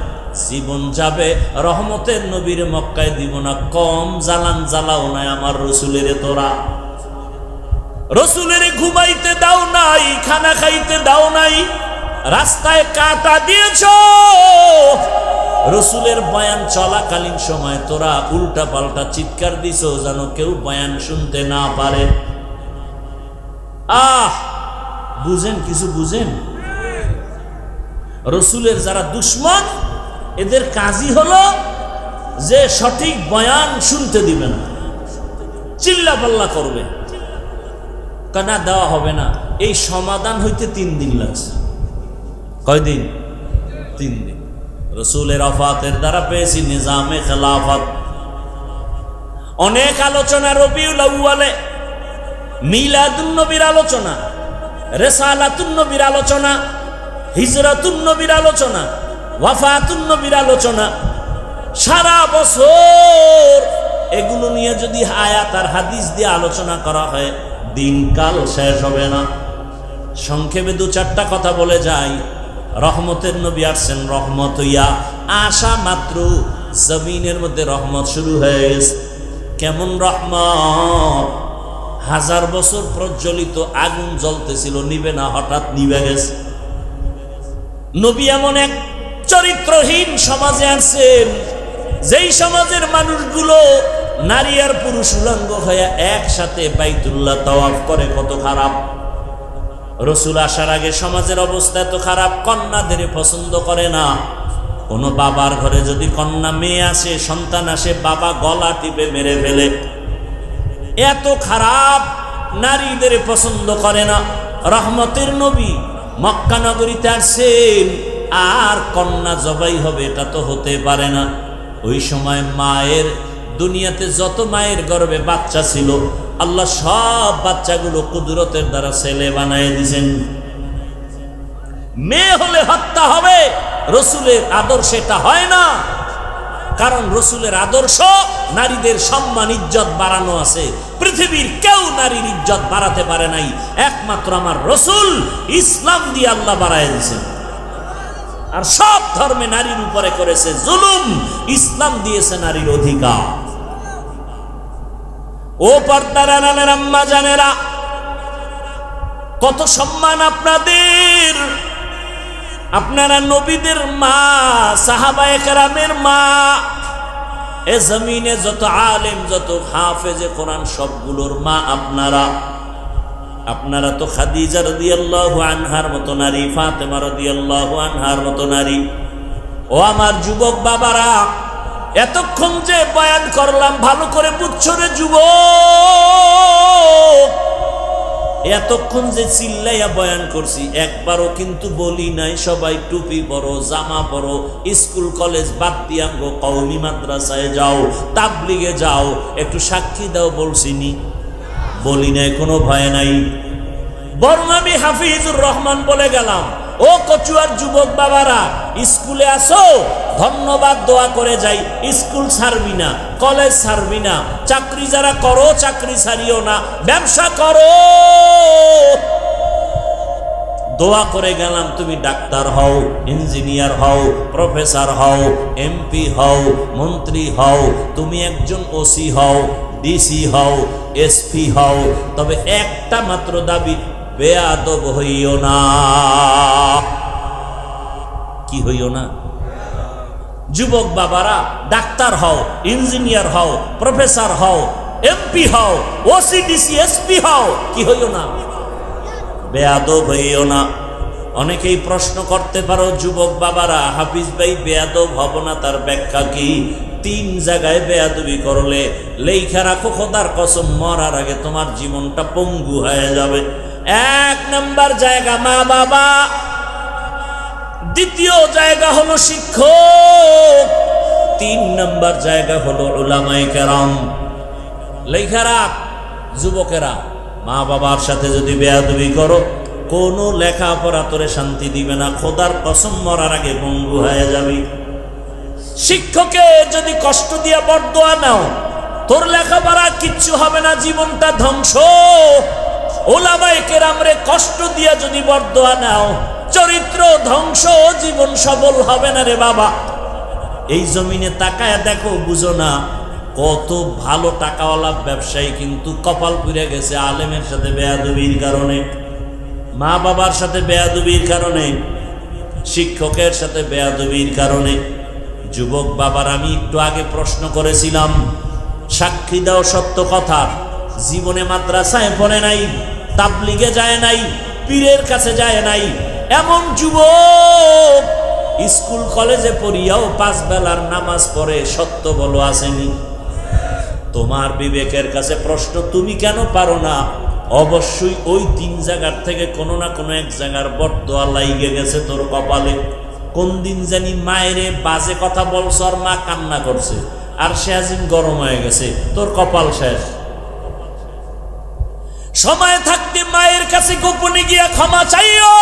জীবন যাবে রহমতের নবীর মক্কায় দিব না, কম জালান জ্বালাও নাই আমার রসুলের। তোরা রসুলের ঘুমাইতে দাও নাই, খানা খাইতে দাও নাই, রাস্তায় কাটা দিয়েছ। রসুলের বয়ান চলাকালীন সময় তোরা উল্টা পাল্টা চিৎকার দিছ যেন কেউ বয়ান শুনতে না পারে। বুঝেন, কিছু বুঝেন? রসুলের যারা দুশ্মন এদের কাজই হলো যে সঠিক বয়ান শুনতে দিবে না, চিল্লা পাল্লা করবে, কানা দেওয়া হবে না। এই সমাধান হইতে 3 দিন লাগছে। কয়দিন? 3 দিন। রসুলের ওফাতের দ্বারা পেয়েছি নিজামে খেলাফত। অনেক আলোচনা, রবিউল আউয়ালে মিলাদুন নবীর আলোচনা, রিসালাতুন নবীর আলোচনা, হিজরাতুন নবীর আলোচনা, ওয়াফাতুন নবীর আলোচনা। সারা বছর এগুলো নিয়ে যদি আয়াত আর হাদিস দিয়ে আলোচনা করা হয় দিনকাল শেষ হবে না। সংক্ষেপে 2-4টা কথা বলে যাই। রহমতের নবী আসছেন রহমত হইয়া, আসা মাত্র জমিনের মধ্যে রহমত শুরু হয়ে গেছে। কেমন রহমত? 1000 বছর প্রজ্বলিত আগুন জ্বলতেছিল, নিবে না, হঠাৎ নিবে গেছে। নবী এমন এক চরিত্রহীন সমাজে আসছেন যেই সমাজের মানুষগুলো নারী আর পুরুষ উলঙ্গ হয়ে একসাথে বাইতুল্লাহ তাওয়াফ করে। কত খারাপ! রসুল আসার আগে সমাজের অবস্থা এত খারাপ, কন্যাদের পছন্দ করে না। কোন বাবার ঘরে যদি কন্যা মেয়ে আসে, সন্তান আসে, বাবা গলা টিপে মেরে ফেলে। এত খারাপ, নারীদের পছন্দ করে না। রহমতের নবী মক্কা নগরীতে আসছেন, আর কন্যা জবাই হবে এটা তো হতে পারে না। ওই সময় মায়ের, দুনিয়াতে যত মায়ের গর্ভে বাচ্চা ছিল আল্লাহ সব বাচ্চাগুলো কুদরতের দ্বারা ছেলে বানায় দিয়েছেন। মেয়ে হলে হত্যা হবে, রসুলের আদর্শ এটা হয় না। কারণ রসুলের আদর্শ নারীদের সম্মান ইজ্জত বাড়ানো আছে। পৃথিবীর কেউ নারীর ইজ্জত বাড়াতে পারে নাই, একমাত্র আমার রসুল ইসলাম দিয়ে আল্লাহ বাড়ায় দিয়েছেন। আর সব ধর্মে নারীর উপরে করেছে জুলুম, ইসলাম দিয়েছে নারীর অধিকার। ও পর্দার আড়ালের আম্মা জানেরা, কত সম্মান আপনাদের। আপনারা নবীদের মা, সাহাবায়ে কেরামের মা। এ জমিনে যত আলেম, যত হাফেজে কোরআন সবগুলোর মা আপনারা। আপনারা তো খাদিজা রাদিয়াল্লাহু আনহার মতো নারী, ফাতেমা রাদিয়াল্লাহু আনহার মতো নারী। ও আমার যুবক বাবারা, এতক্ষণ যে বয়ান করলাম ভালো করে বুঝছো রে যুবক। এতক্ষণ যে চিল্লাইয়া বয়ান করছি একবারও কিন্তু বলি নাই সবাই টুপি পরো, জামা পরো, স্কুল কলেজ বাদ দিয়া কওমি মাদ্রাসায় যাও, তাবলিগে যাও, একটু সাক্ষী দাও বলছিনি? বলি নাই, কোনো ভয় নাই। বরং আমি হাফিজুর রহমান বলে গেলাম, ও কচুয়ার যুবক বাবারা, স্কুলে আসো, ধন্যবাদ দোয়া করে যাই। স্কুল ছাড়বি না, কলেজ ছাড়বি না, চাকরি যারা করো চাকরি ছাড়িও না, ব্যবসা করো। দোয়া করে গেলাম তুমি ডাক্তার হও, ইঞ্জিনিয়ার হও, প্রফেসর হও, এমপি হও, মন্ত্রী হও, তুমি একজন ওসি হও, ডিসি হও, এসপি হও, তবে একটা মাত্র দাবি, বেয়াদব হইও না। কি হইও না? যুবক বাবারা, ডাক্তার হও, ইঞ্জিনিয়ার হও, প্রফেসর হও, এমপি হও, ওসি ডিসি এসপি হও, কি হইও না? বেয়াদব হইও না। অনেকেই প্রশ্ন করতে পারো যুবক বাবারা, হাফিজ ভাই বেয়াদব হব না, তার ব্যাখ্যা কি? 3 জায়গায় বেয়াদবি করলে লেখা রাখো খোদার কসম, মরার আগে তোমার জীবনটা পঙ্গু হয়ে যাবে। 1 নম্বর জায়গা মা বাবা, দ্বিতীয় জায়গা হলো শিক্ষক, 3 নম্বর জায়গা হলো উলামায়ে কেরাম। লেখা রাখ যুবকেরা, মা বাবার সাথে যদি বেয়াদবি করো, কোনো লেখাপড়া তোরে শান্তি দিবে না, খোদার কসম মরার আগে পঙ্গু হয়ে যাবি। শিক্ষকে যদি কষ্ট দিয়া বরদোয়া নাও, তোর লেখাপড়া কিচ্ছু হবে না, জীবনটা ধ্বংস। ওলামায়ে কেরামরে কষ্ট দিয়া যদি বরদোয়া নাও, চরিত্র ধ্বংস, জীবন সফল হবে না রে বাবা। এই জমিনে তাকায় দেখো, বুঝো না কত ভালো টাকাওয়ালা ব্যবসায়ী কিন্তু কপাল পুড়ে গেছে আলেমের সাথে বেয়াদবির কারণে, মা বাবার সাথে বেয়াদবির কারণে, শিক্ষকের সাথে বেয়াদবির কারণে। যুবক বাবার, আমি একটু আগে প্রশ্ন করেছিলাম, সাক্ষী দাও সত্য কথা, জীবনে মাদ্রাসায় পড়ে নাই, তাবলিগে যায় নাই, পীরের কাছে যায় নাই, এমন যুবক স্কুল কলেজে পড়িয়াও 5 বেলার নামাজ পড়ে, সত্য বলো আসেনি? তোমার বিবেকের কাছে প্রশ্ন, তুমি কেন পারো না? অবশ্যই ওই 3 জায়গার থেকে কোনো না কোনো এক জায়গার বরদোয়া লাইগে গেছে তোর কপালে। কোন দিন জানি মায়েরে বাজে কথা বলছ আর মা কান্না করছে, আর সে আজিম গরম হয়ে গেছে, তোর কপাল শেষ। সময় থাকতে মায়ের কাছে গোপনে গিয়া ক্ষমা চাইও।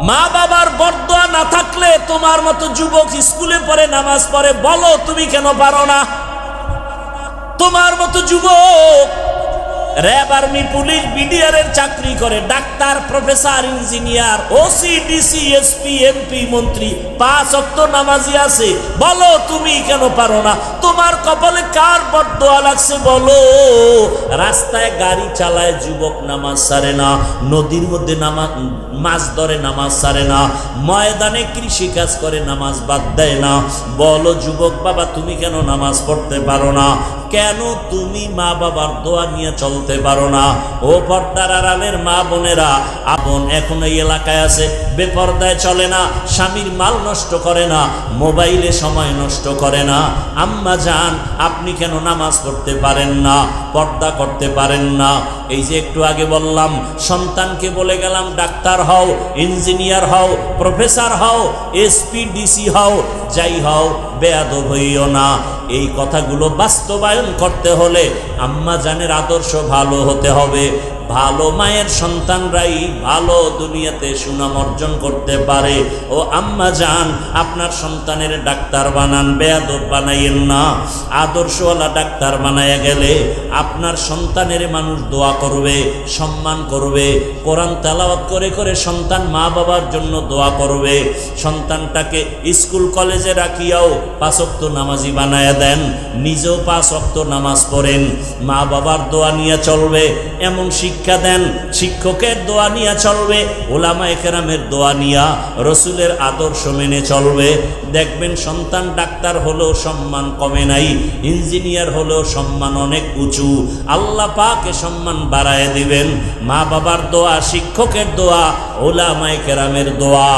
মা বাবার বরদোয়া না থাকলে তোমার মতো যুবক স্কুলে পড়ে, নামাজ পড়ে, বলো তুমি কেন পারো না? তোমার মতো যুবক র্যাব, আর্মি, পুলিশ, বিডিআর এর চাকরি করে, doctor, professor, engineer, OC, DC, SP, MP, মন্ত্রী, 5 ওয়াক্ত নামাজি আছে, বলো তুমি কেন পারো না? তোমার কপালে কার বরদোয়া লাগছে বলো? রাস্তায় গাড়ি চালায় যুবক, নামাজ ছাড়ে না, নদীর মধ্যে মাছ ধরে, নামাজ ছাড়ে না, ময়দানে কৃষি কাজ করে, নামাজ বাদ দেয় না। বলো যুবক বাবা, তুমি কেন নামাজ পড়তে পারো না? কেন তুমি মা বাবার দোয়া নিয়ে চলতে পারো না? ও পর্দার আড়ালের মা বোনেরা, আপন এখন এই এলাকায় আছে, বেপর্দায় চলে না, স্বামীর মাল নষ্ট করে না, মোবাইলে সময় নষ্ট করে না। আম্মা জান, আপনি কেন নামাজ পড়তে পারেন না, পর্দা করতে পারেন না? এই যে একটু আগে বললাম, সন্তানকে বলে গেলাম ডাক্তার হও, ইঞ্জিনিয়ার হও, প্রফেসর হও, এসপি, ডিসি হও, যাই হও, বেয়াদব হইও না। এই কথাগুলো বাস্তবায়ন করতে হলে আম্মা জানের আদর্শ ভালো হতে হবে। ভালো মায়ের সন্তানরাই ভালো দুনিয়াতে সুনাম অর্জন করতে পারে। ও আম্মা জান, আপনার সন্তানের ডাক্তার বানান, বেয়াদব বানাইয়েন না। আদর্শওয়ালা ডাক্তার বানাইয়া গেলে আপনার সন্তানের মানুষ দোয়া করবে, সম্মান করবে। কোরআন তেলাওয়াত করে করে সন্তান মা বাবার জন্য দোয়া করবে। সন্তানটাকে স্কুল কলেজে রাখিয়াও 5 ওয়াক্ত নামাজি বানায়া দেন, নিজেও 5 ওয়াক্ত নামাজ পড়েন, মা বাবার দোয়া নিয়ে চলবে এমন শিক্ষা দেন, শিক্ষকের দোয়া নিয়ে চলবে, ওলামায়ে কেরামের দোয়া নিয়া, রসুলের আদর্শ মেনে চলবে। দেখবেন সন্তান ডাক্তার হলেও সম্মান কমে নাই, ইঞ্জিনিয়ার হলেও সম্মান অনেক উঁচু। আল্লাহ পাকে সম্মান বাড়ায় দিবেন। মা বাবার দোয়া, শিক্ষকের দোয়া, ওলামায়ে কেরামের দোয়া।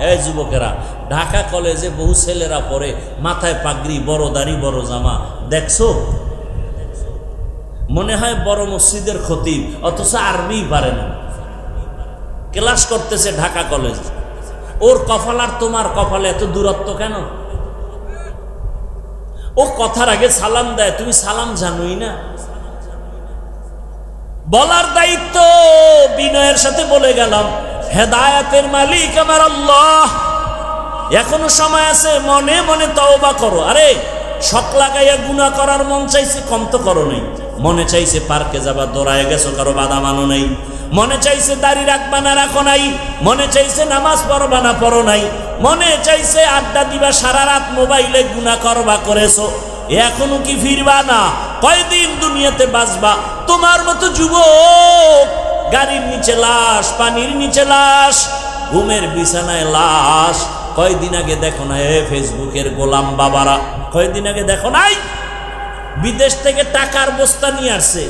এই যুবকেরা, ঢাকা কলেজে বহু ছেলেরা পড়ে, মাথায় পাগড়ি, বড় দাড়ি, বড় জামা, দেখছো? মনে হয় বড় মসজিদের খতিব, অথচ আরবি পারে না, ক্লাস করতেছে ঢাকা কলেজ। ওর কপাল আর তোমার কপালে এত দূরত্ব কেন? ও কথার আগে সালাম দেয়, তুমি সালাম জানোই না। বলার দায়িত্ব বিনয়ের সাথে বলে গেলাম, হেদায়েতের মালিক আমার আল্লাহ। এখনো সময় আছে, মনে মনে তওবা করো। আরে শখ লাগাইয়া গুনাহ করার মন চাইছে, কম তো করো নাই। মনে চাইছে পার্কে যাবা, দৌড়ায় গেছো, কারো বাধা মানো নাই। মনে চাইছে দাড়ি রাখবা না, রাখো নাই। মনে চাইছে নামাজ পড়বা না, পড়ো নাই। মনে চাইছে আড্ডা দিবা, সারা রাত মোবাইলে গুনাহ করবা, করেছো। এখনো কি ফিরবা না? কয়দিন দুনিয়াতে বাঁচবা? তোমার মতো যুবক গাড়ির নিচে লাশ, পানির নিচে লাশ, ঘুমের বিছানায় লাশ। কয়দিন আগে দেখো না ফেসবুকের গোলাম বাবারা, কয়দিন আগে দেখো নাই বিদেশ থেকে টাকার বস্তা নিয়ে আসছে,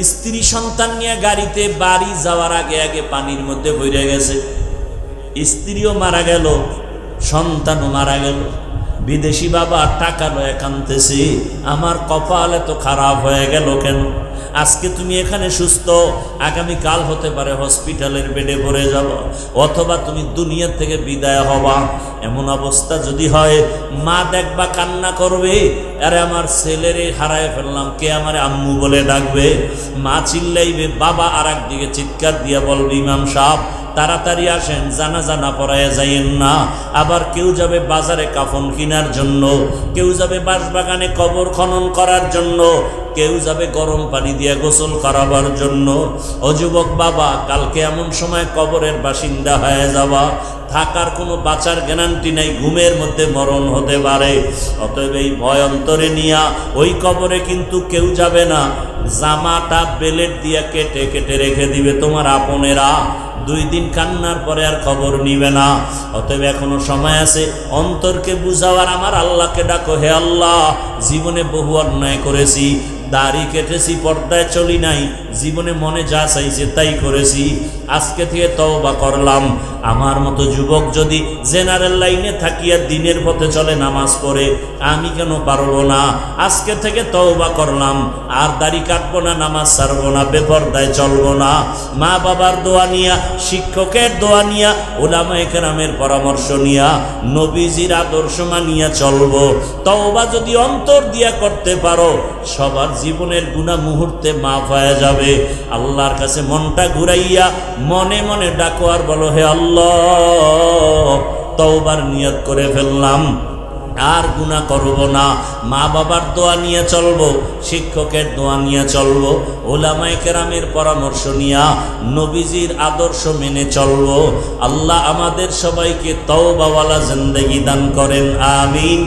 স্ত্রী সন্তান নিয়ে গাড়িতে বাড়ি যাওয়ার আগে আগে পানির মধ্যে বইরে গেছে। স্ত্রীও মারা গেল, সন্তানও মারা গেল। বিদেশি বাবা টাকা লয়ে কাঁদতেছে, আমার কপাল এত খারাপ হয়ে গেল কেন? আজকে তুমি এখানে সুস্থ, আগামী কাল হতে পারে হসপিটালের বেডে পড়ে যাব, অথবা তুমি দুনিয়া থেকে বিদায় হবা। এমন অবস্থা যদি হয়, মা দেখবা কান্না করবে, আরে আমার ছেলেরে হারায় ফেললাম, কে আমারে আম্মু বলে ডাকবে। মা চিল্লাইবে, বাবা আর একদিকে চিৎকার দিয়া বলবে, ইমাম সাহেব তাড়াতাড়ি আসেন, জানাজা না পড়ায় যাইয়েন না। আবার কেউ যাবে বাজারে কাফন কেনার জন্য, কেউ যাবে বাঁশবাগানে কবর খনন করার জন্য, কেউ যাবে গরম পানি দিয়ে গোসল করাবার জন্য। ও যুবক বাবা, কালকে এমন সময় কবরের বাসিন্দা হয়ে যাবা, থাকার কোনো বাঁচার গ্যারান্টি নাই, ঘুমের মধ্যে মরণ হতে পারে। অতএব এই ভয় অন্তরে নিয়া ওই কবরে কিন্তু কেউ যাবে না, জামাটা বেলেট দিয়া কেটে কেটে রেখে দিবে তোমার আপনেরা। 2 দিন কান্নার পরে আর খবর নিবে না। অতএব এখনো সময় আছে, অন্তরকে বুঝাওয়ার আমার আল্লাহকে ডাকো, হে আল্লাহ জীবনে বহু অন্যায় করেছি, দাড়ি কেটেছি, পর্দায় চলি নাই, জীবনে মনে যা চাইছে তাই করেছি, আজকে থেকে তওবা করলাম। আমার মতো যুবক যদি জেনারেল লাইনে থাকিয়া দিনের পথে চলে, নামাজ পড়ে, আমি কেন পারবো না? আজকে থেকে তওবা করলাম, আর দাড়ি কাটবো না, নামাজ ছাড়বো না, বেপরদায় চলবো না। মা বাবার দোয়া নিয়া, শিক্ষকের দোয়া নিয়া, উলামায়ে কেরামের পরামর্শ নিয়া, নবীজির আদর্শ মানিয়া চলবো। তওবা যদি অন্তর দিয়া করতে পারো, সবার জীবনের গুনাহ মুহূর্তে মাফ হয়ে যাবে। আল্লাহর কাছে মনটা ঘুরাইয়া মনে মনে ডাকো আর বলো, হে আল্লাহ তওবার নিয়ত করে ফেললাম, আর গুনাহ করব না। মা বাবার দোয়া নিয়ে চলবো, শিক্ষকের দোয়া নিয়ে চলবো, উলামায়ে কেরামের পরামর্শ নিয়া নবীজির আদর্শ মেনে চলবো। আল্লাহ আমাদের সবাইকে তওবাওয়ালা জিন্দেগি দান করেন, আমিন।